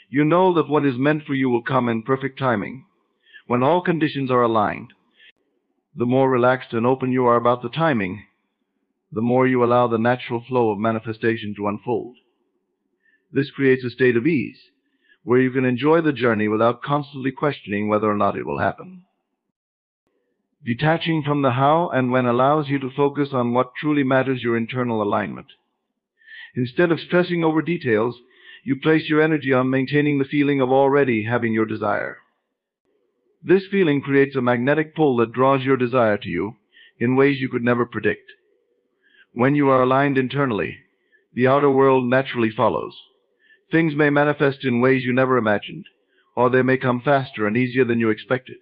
You know that what is meant for you will come in perfect timing, when all conditions are aligned. The more relaxed and open you are about the timing, the more you allow the natural flow of manifestation to unfold. This creates a state of ease, where you can enjoy the journey without constantly questioning whether or not it will happen. Detaching from the how and when allows you to focus on what truly matters, your internal alignment. Instead of stressing over details, you place your energy on maintaining the feeling of already having your desire. This feeling creates a magnetic pull that draws your desire to you in ways you could never predict. When you are aligned internally, the outer world naturally follows. Things may manifest in ways you never imagined, or they may come faster and easier than you expected.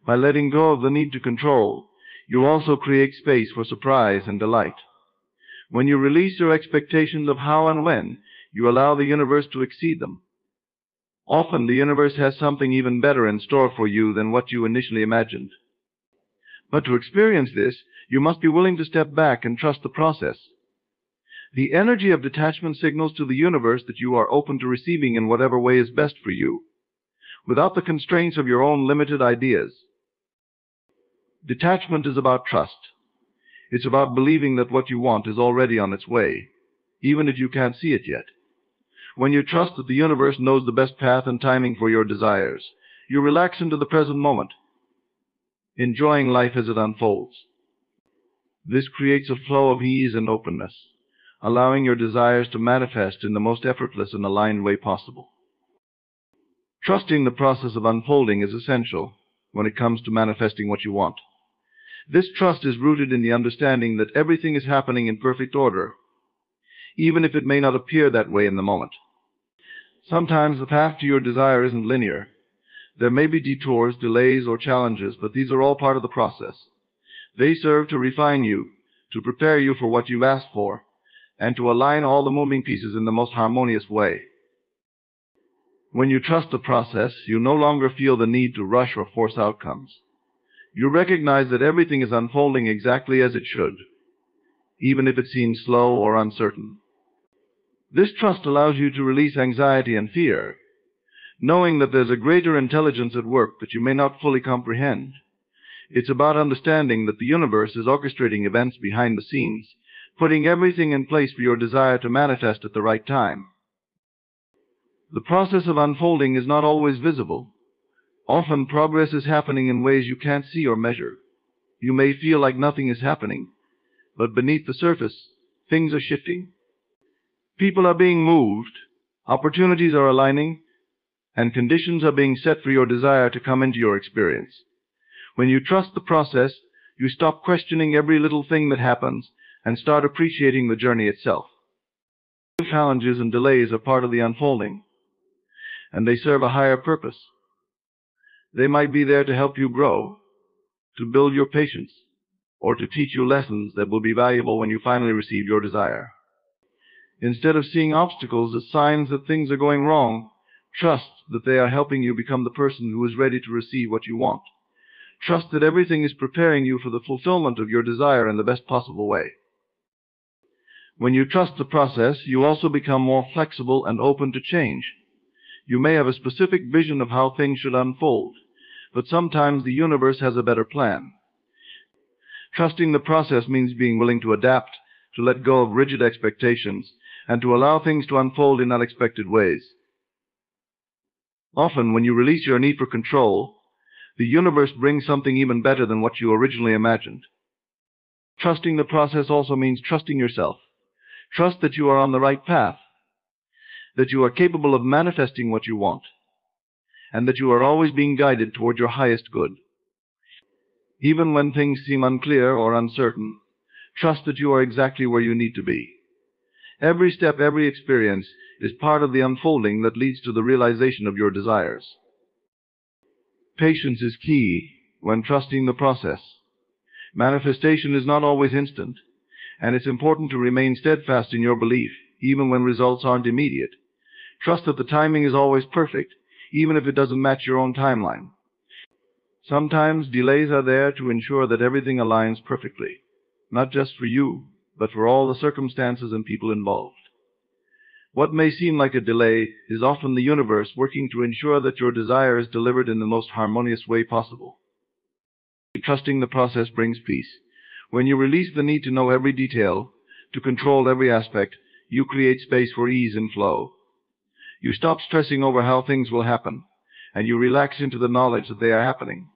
By letting go of the need to control, you also create space for surprise and delight. When you release your expectations of how and when, you allow the universe to exceed them. Often the universe has something even better in store for you than what you initially imagined. But to experience this, you must be willing to step back and trust the process. The energy of detachment signals to the universe that you are open to receiving in whatever way is best for you, without the constraints of your own limited ideas. Detachment is about trust. It's about believing that what you want is already on its way, even if you can't see it yet. When you trust that the universe knows the best path and timing for your desires, you relax into the present moment, enjoying life as it unfolds. This creates a flow of ease and openness, allowing your desires to manifest in the most effortless and aligned way possible. Trusting the process of unfolding is essential when it comes to manifesting what you want. This trust is rooted in the understanding that everything is happening in perfect order, even if it may not appear that way in the moment. Sometimes the path to your desire isn't linear. There may be detours, delays, or challenges, but these are all part of the process. They serve to refine you, to prepare you for what you've asked for, and to align all the moving pieces in the most harmonious way. When you trust the process, you no longer feel the need to rush or force outcomes. You recognize that everything is unfolding exactly as it should, even if it seems slow or uncertain. This trust allows you to release anxiety and fear, knowing that there's a greater intelligence at work that you may not fully comprehend. It's about understanding that the universe is orchestrating events behind the scenes, putting everything in place for your desire to manifest at the right time. The process of unfolding is not always visible. Often progress is happening in ways you can't see or measure. You may feel like nothing is happening, but beneath the surface, things are shifting. People are being moved, opportunities are aligning, and conditions are being set for your desire to come into your experience. When you trust the process, you stop questioning every little thing that happens and start appreciating the journey itself. Challenges and delays are part of the unfolding, and they serve a higher purpose. They might be there to help you grow, to build your patience, or to teach you lessons that will be valuable when you finally receive your desire. Instead of seeing obstacles as signs that things are going wrong, trust that they are helping you become the person who is ready to receive what you want. Trust that everything is preparing you for the fulfillment of your desire in the best possible way. When you trust the process, you also become more flexible and open to change. You may have a specific vision of how things should unfold, but sometimes the universe has a better plan. Trusting the process means being willing to adapt, to let go of rigid expectations, and to allow things to unfold in unexpected ways. Often, when you release your need for control, the universe brings something even better than what you originally imagined. Trusting the process also means trusting yourself. Trust that you are on the right path, that you are capable of manifesting what you want, and that you are always being guided toward your highest good. Even when things seem unclear or uncertain, trust that you are exactly where you need to be. Every step, every experience is part of the unfolding that leads to the realization of your desires. Patience is key when trusting the process. Manifestation is not always instant, and it's important to remain steadfast in your belief, even when results aren't immediate. Trust that the timing is always perfect, even if it doesn't match your own timeline. Sometimes delays are there to ensure that everything aligns perfectly, not just for you, but for all the circumstances and people involved. What may seem like a delay is often the universe working to ensure that your desire is delivered in the most harmonious way possible. Trusting the process brings peace. When you release the need to know every detail, to control every aspect, you create space for ease and flow. You stop stressing over how things will happen, and you relax into the knowledge that they are happening.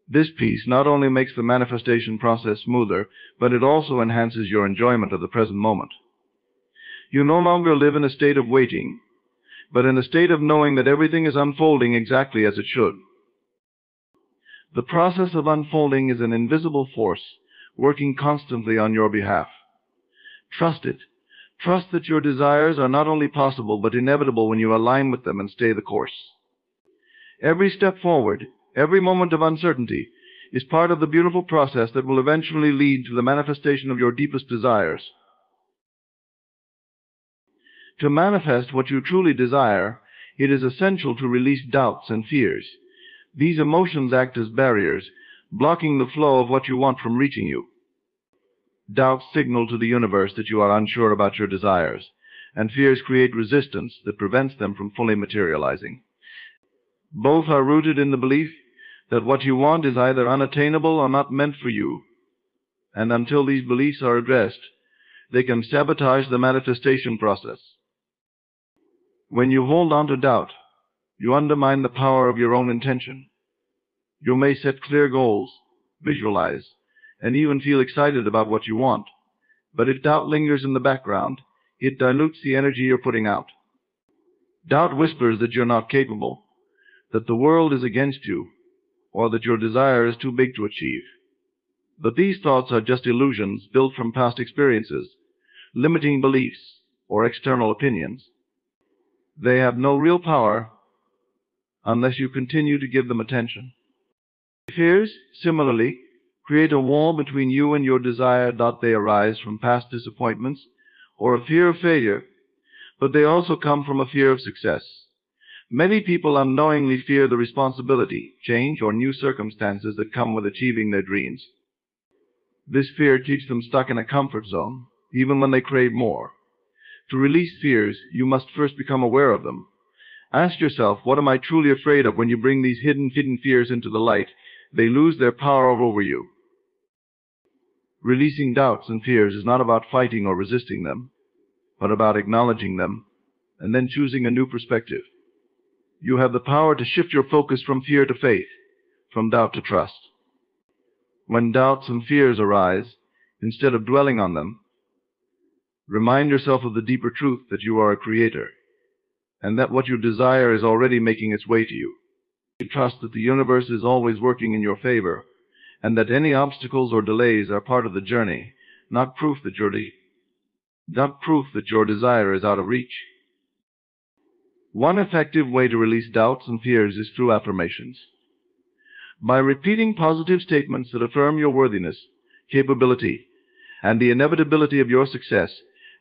This peace not only makes the manifestation process smoother, but it also enhances your enjoyment of the present moment. You no longer live in a state of waiting, but in a state of knowing that everything is unfolding exactly as it should. The process of unfolding is an invisible force working constantly on your behalf. Trust it. Trust that your desires are not only possible but inevitable when you align with them and stay the course. Every step forward, every moment of uncertainty, is part of the beautiful process that will eventually lead to the manifestation of your deepest desires. To manifest what you truly desire, it is essential to release doubts and fears. These emotions act as barriers, blocking the flow of what you want from reaching you. Doubts signal to the universe that you are unsure about your desires, and fears create resistance that prevents them from fully materializing. Both are rooted in the belief that what you want is either unattainable or not meant for you, and until these beliefs are addressed, they can sabotage the manifestation process. When you hold on to doubt, you undermine the power of your own intention. You may set clear goals, visualize, and even feel excited about what you want. But if doubt lingers in the background, it dilutes the energy you're putting out. Doubt whispers that you're not capable, that the world is against you, or that your desire is too big to achieve. But these thoughts are just illusions built from past experiences, limiting beliefs, or external opinions. They have no real power unless you continue to give them attention. Fears, similarly, create a wall between you and your desire. They arise from past disappointments or a fear of failure, but they also come from a fear of success. Many people unknowingly fear the responsibility, change, or new circumstances that come with achieving their dreams. This fear keeps them stuck in a comfort zone, even when they crave more. To release fears, you must first become aware of them. Ask yourself, what am I truly afraid of? When you bring these hidden fears into the light, they lose their power over you. Releasing doubts and fears is not about fighting or resisting them, but about acknowledging them and then choosing a new perspective. You have the power to shift your focus from fear to faith, from doubt to trust. When doubts and fears arise, instead of dwelling on them, remind yourself of the deeper truth that you are a creator, and that what you desire is already making its way to you. You trust that the universe is always working in your favor, and that any obstacles or delays are part of the journey, not proof that your desire is out of reach. One effective way to release doubts and fears is through affirmations. By repeating positive statements that affirm your worthiness, capability, and the inevitability of your success,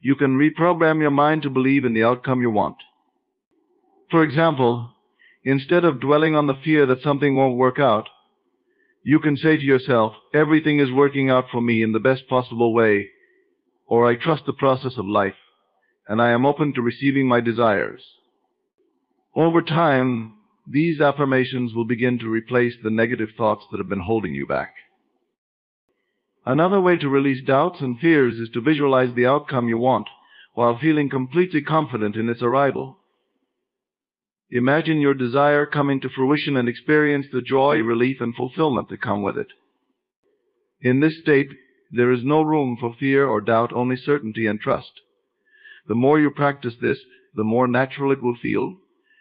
you can reprogram your mind to believe in the outcome you want. For example, instead of dwelling on the fear that something won't work out, you can say to yourself, everything is working out for me in the best possible way, or I trust the process of life, and I am open to receiving my desires. Over time, these affirmations will begin to replace the negative thoughts that have been holding you back. Another way to release doubts and fears is to visualize the outcome you want while feeling completely confident in its arrival. Imagine your desire coming to fruition and experience the joy, relief, and fulfillment that come with it. In this state, there is no room for fear or doubt, only certainty and trust. The more you practice this, the more natural it will feel,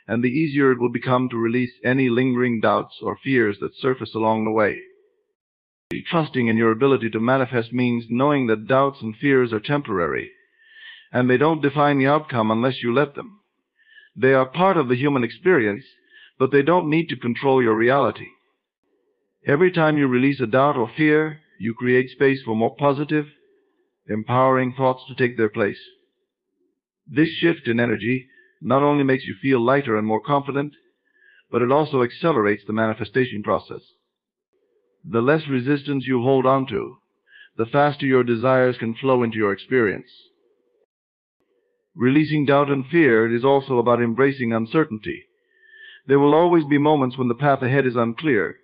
and the easier it will become to release any lingering doubts or fears that surface along the way. Trusting in your ability to manifest means knowing that doubts and fears are temporary, and they don't define the outcome unless you let them. They are part of the human experience, but they don't need to control your reality. Every time you release a doubt or fear, you create space for more positive, empowering thoughts to take their place. This shift in energy not only makes you feel lighter and more confident, but it also accelerates the manifestation process. The less resistance you hold on to, the faster your desires can flow into your experience. Releasing doubt and fear is also about embracing uncertainty. There will always be moments when the path ahead is unclear,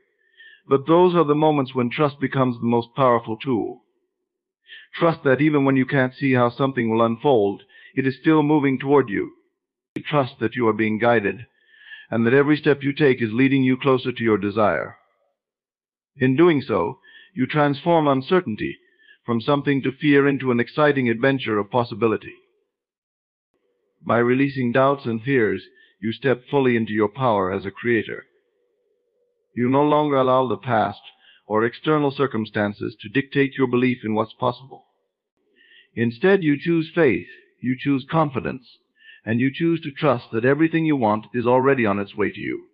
but those are the moments when trust becomes the most powerful tool. Trust that even when you can't see how something will unfold, it is still moving toward you. Trust that you are being guided, and that every step you take is leading you closer to your desire. In doing so, you transform uncertainty from something to fear into an exciting adventure of possibility. By releasing doubts and fears, you step fully into your power as a creator. You no longer allow the past or external circumstances to dictate your belief in what's possible. Instead, you choose faith, you choose confidence, and you choose to trust that everything you want is already on its way to you.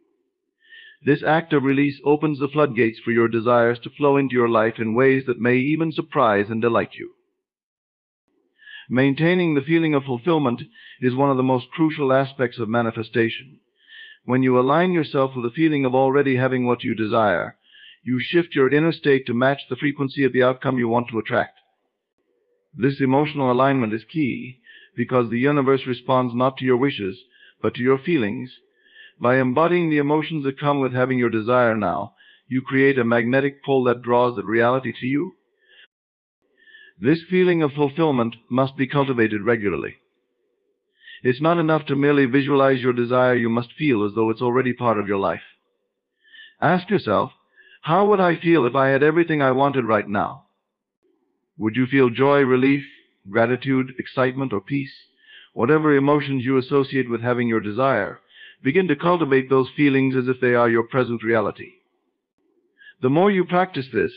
This act of release opens the floodgates for your desires to flow into your life in ways that may even surprise and delight you. Maintaining the feeling of fulfillment is one of the most crucial aspects of manifestation. When you align yourself with the feeling of already having what you desire, you shift your inner state to match the frequency of the outcome you want to attract. This emotional alignment is key because the universe responds not to your wishes, but to your feelings. By embodying the emotions that come with having your desire now, you create a magnetic pull that draws that reality to you. This feeling of fulfillment must be cultivated regularly. It's not enough to merely visualize your desire. You must feel as though it's already part of your life. Ask yourself, how would I feel if I had everything I wanted right now? Would you feel joy, relief, gratitude, excitement, or peace? Whatever emotions you associate with having your desire, begin to cultivate those feelings as if they are your present reality. The more you practice this,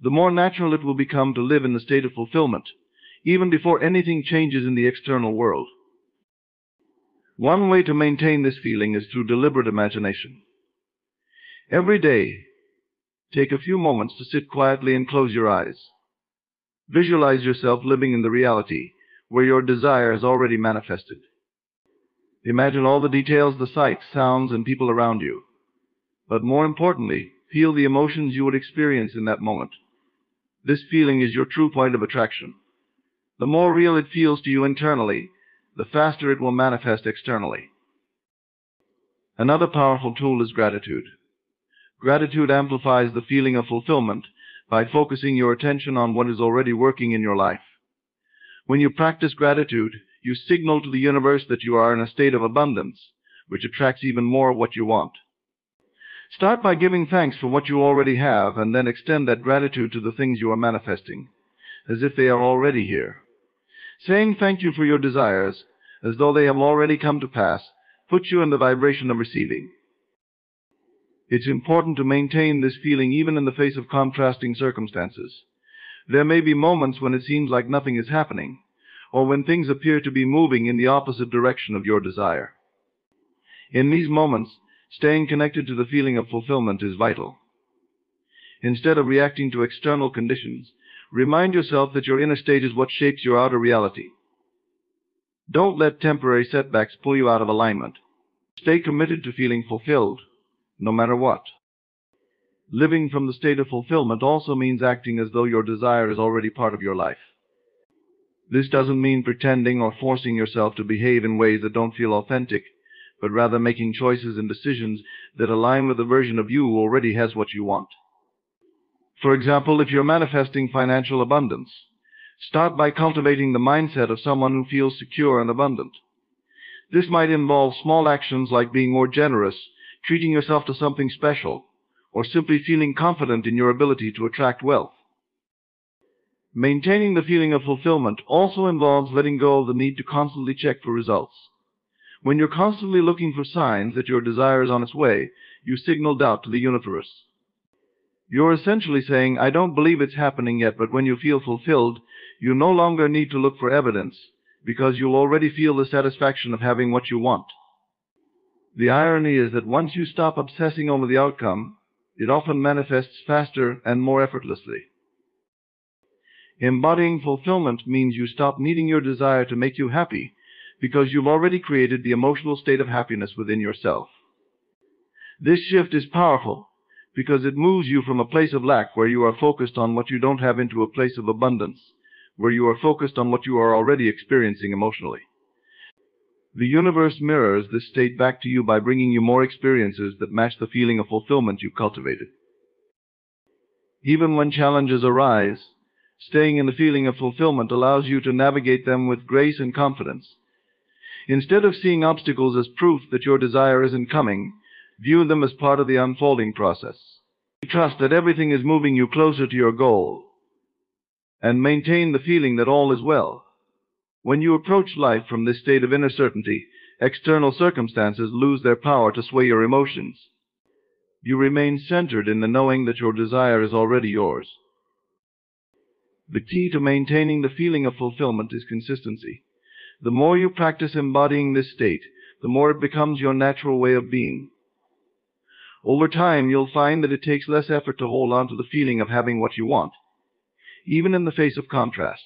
the more natural it will become to live in the state of fulfillment, even before anything changes in the external world. One way to maintain this feeling is through deliberate imagination. Every day, take a few moments to sit quietly and close your eyes. Visualize yourself living in the reality where your desire has already manifested. Imagine all the details, the sights, sounds, and people around you. But more importantly, feel the emotions you would experience in that moment. This feeling is your true point of attraction. The more real it feels to you internally, the faster it will manifest externally. Another powerful tool is gratitude. Gratitude amplifies the feeling of fulfillment by focusing your attention on what is already working in your life. When you practice gratitude, you signal to the universe that you are in a state of abundance, which attracts even more of what you want. Start by giving thanks for what you already have, and then extend that gratitude to the things you are manifesting, as if they are already here. Saying thank you for your desires, as though they have already come to pass, puts you in the vibration of receiving. It's important to maintain this feeling even in the face of contrasting circumstances. There may be moments when it seems like nothing is happening, or when things appear to be moving in the opposite direction of your desire. In these moments, staying connected to the feeling of fulfillment is vital. Instead of reacting to external conditions, remind yourself that your inner state is what shapes your outer reality. Don't let temporary setbacks pull you out of alignment. Stay committed to feeling fulfilled, no matter what. Living from the state of fulfillment also means acting as though your desire is already part of your life. This doesn't mean pretending or forcing yourself to behave in ways that don't feel authentic, but rather making choices and decisions that align with the version of you who already has what you want. For example, if you're manifesting financial abundance, start by cultivating the mindset of someone who feels secure and abundant. This might involve small actions like being more generous, treating yourself to something special, or simply feeling confident in your ability to attract wealth. Maintaining the feeling of fulfillment also involves letting go of the need to constantly check for results. When you're constantly looking for signs that your desire is on its way, you signal doubt to the universe. You're essentially saying, I don't believe it's happening yet, but when you feel fulfilled, you no longer need to look for evidence, because you'll already feel the satisfaction of having what you want. The irony is that once you stop obsessing over the outcome, it often manifests faster and more effortlessly. Embodying fulfillment means you stop needing your desire to make you happy, because you've already created the emotional state of happiness within yourself. This shift is powerful, because it moves you from a place of lack where you are focused on what you don't have into a place of abundance, where you are focused on what you are already experiencing emotionally. The universe mirrors this state back to you by bringing you more experiences that match the feeling of fulfillment you cultivated. Even when challenges arise, staying in the feeling of fulfillment allows you to navigate them with grace and confidence. Instead of seeing obstacles as proof that your desire isn't coming, view them as part of the unfolding process. Trust that everything is moving you closer to your goal, and maintain the feeling that all is well. When you approach life from this state of inner certainty, external circumstances lose their power to sway your emotions. You remain centered in the knowing that your desire is already yours. The key to maintaining the feeling of fulfillment is consistency. The more you practice embodying this state, the more it becomes your natural way of being. Over time, you'll find that it takes less effort to hold on to the feeling of having what you want, even in the face of contrast.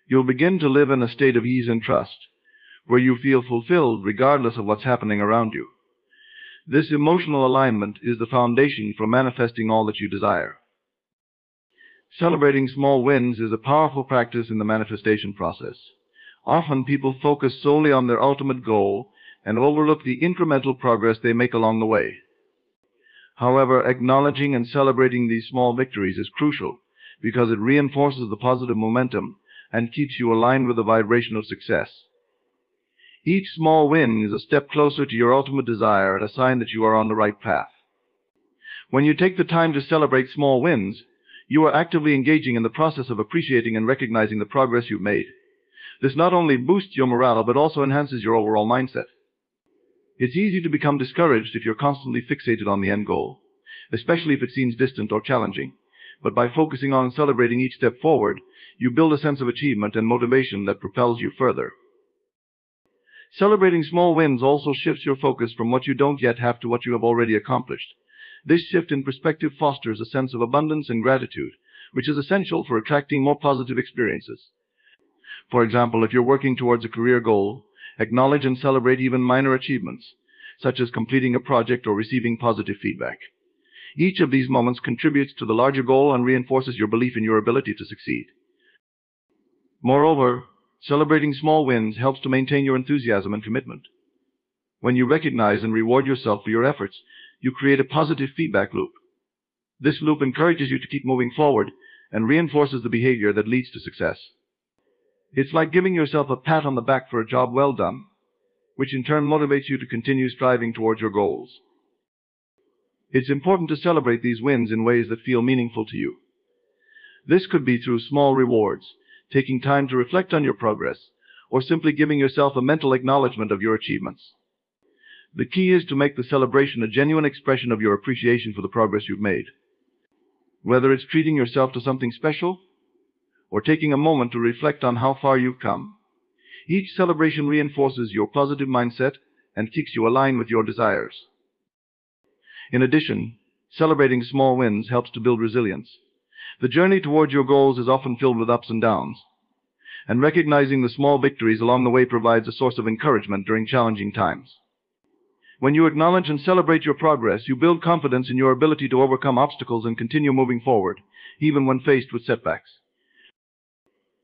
You'll begin to live in a state of ease and trust, where you feel fulfilled regardless of what's happening around you. This emotional alignment is the foundation for manifesting all that you desire. Celebrating small wins is a powerful practice in the manifestation process. Often people focus solely on their ultimate goal and overlook the incremental progress they make along the way. However, acknowledging and celebrating these small victories is crucial because it reinforces the positive momentum and keeps you aligned with the vibration of success. Each small win is a step closer to your ultimate desire and a sign that you are on the right path. When you take the time to celebrate small wins, you are actively engaging in the process of appreciating and recognizing the progress you've made. This not only boosts your morale, but also enhances your overall mindset. It's easy to become discouraged if you're constantly fixated on the end goal, especially if it seems distant or challenging. But by focusing on and celebrating each step forward, you build a sense of achievement and motivation that propels you further. Celebrating small wins also shifts your focus from what you don't yet have to what you have already accomplished. This shift in perspective fosters a sense of abundance and gratitude, which is essential for attracting more positive experiences. For example, if you're working towards a career goal, acknowledge and celebrate even minor achievements, such as completing a project or receiving positive feedback. Each of these moments contributes to the larger goal and reinforces your belief in your ability to succeed. Moreover, celebrating small wins helps to maintain your enthusiasm and commitment. When you recognize and reward yourself for your efforts, you create a positive feedback loop. This loop encourages you to keep moving forward and reinforces the behavior that leads to success. It's like giving yourself a pat on the back for a job well done, which in turn motivates you to continue striving towards your goals. It's important to celebrate these wins in ways that feel meaningful to you. This could be through small rewards, taking time to reflect on your progress, or simply giving yourself a mental acknowledgement of your achievements. The key is to make the celebration a genuine expression of your appreciation for the progress you've made. Whether it's treating yourself to something special, or taking a moment to reflect on how far you've come, each celebration reinforces your positive mindset and keeps you aligned with your desires. In addition, celebrating small wins helps to build resilience. The journey towards your goals is often filled with ups and downs, and recognizing the small victories along the way provides a source of encouragement during challenging times. When you acknowledge and celebrate your progress, you build confidence in your ability to overcome obstacles and continue moving forward, even when faced with setbacks.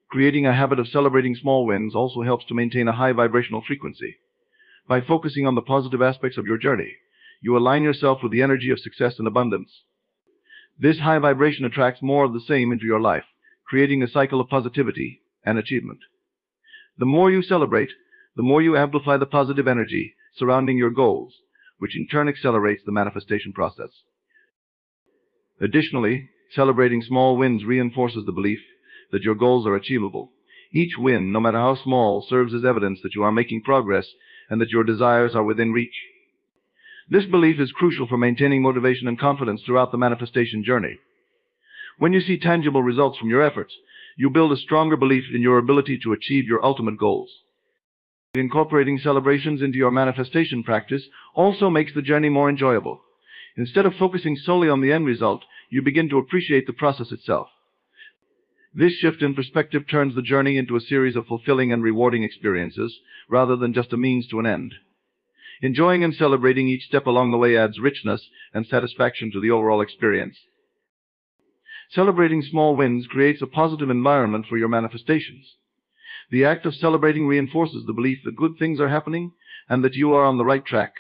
Creating a habit of celebrating small wins also helps to maintain a high vibrational frequency. By focusing on the positive aspects of your journey, you align yourself with the energy of success and abundance. This high vibration attracts more of the same into your life, creating a cycle of positivity and achievement. The more you celebrate, the more you amplify the positive energy surrounding your goals, which in turn accelerates the manifestation process. Additionally, celebrating small wins reinforces the belief that your goals are achievable. Each win, no matter how small, serves as evidence that you are making progress and that your desires are within reach. This belief is crucial for maintaining motivation and confidence throughout the manifestation journey. When you see tangible results from your efforts, you build a stronger belief in your ability to achieve your ultimate goals. Incorporating celebrations into your manifestation practice also makes the journey more enjoyable. Instead of focusing solely on the end result, you begin to appreciate the process itself. This shift in perspective turns the journey into a series of fulfilling and rewarding experiences, rather than just a means to an end. Enjoying and celebrating each step along the way adds richness and satisfaction to the overall experience. Celebrating small wins creates a positive environment for your manifestations. The act of celebrating reinforces the belief that good things are happening and that you are on the right track.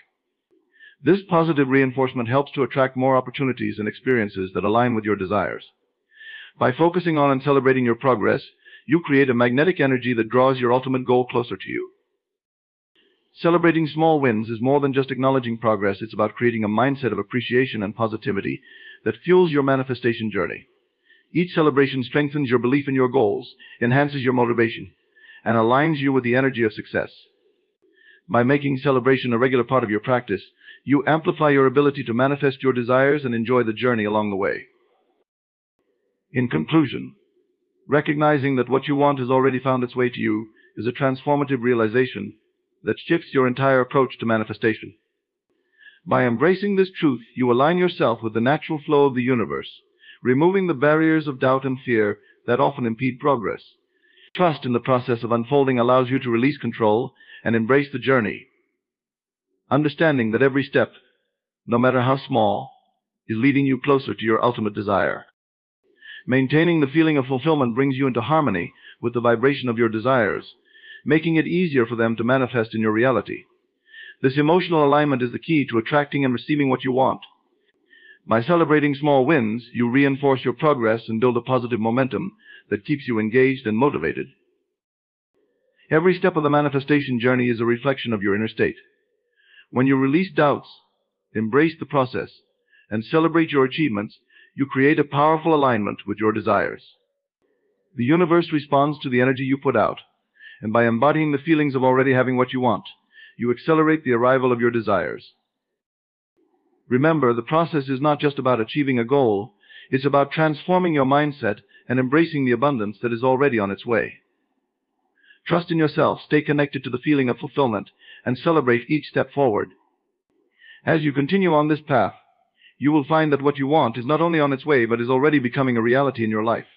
This positive reinforcement helps to attract more opportunities and experiences that align with your desires. By focusing on and celebrating your progress, you create a magnetic energy that draws your ultimate goal closer to you. Celebrating small wins is more than just acknowledging progress. It's about creating a mindset of appreciation and positivity that fuels your manifestation journey. Each celebration strengthens your belief in your goals, enhances your motivation, and aligns you with the energy of success. By making celebration a regular part of your practice, you amplify your ability to manifest your desires and enjoy the journey along the way. In conclusion, recognizing that what you want has already found its way to you is a transformative realization that shifts your entire approach to manifestation. By embracing this truth, you align yourself with the natural flow of the universe, removing the barriers of doubt and fear that often impede progress. Trust in the process of unfolding allows you to release control and embrace the journey, understanding that every step, no matter how small, is leading you closer to your ultimate desire. Maintaining the feeling of fulfillment brings you into harmony with the vibration of your desires, making it easier for them to manifest in your reality. This emotional alignment is the key to attracting and receiving what you want. By celebrating small wins, you reinforce your progress and build a positive momentum that keeps you engaged and motivated. Every step of the manifestation journey is a reflection of your inner state. When you release doubts, embrace the process, and celebrate your achievements, you create a powerful alignment with your desires. The universe responds to the energy you put out, and by embodying the feelings of already having what you want, you accelerate the arrival of your desires. Remember, the process is not just about achieving a goal, it's about transforming your mindset and embracing the abundance that is already on its way. Trust in yourself, stay connected to the feeling of fulfillment, and celebrate each step forward. As you continue on this path, you will find that what you want is not only on its way, but is already becoming a reality in your life.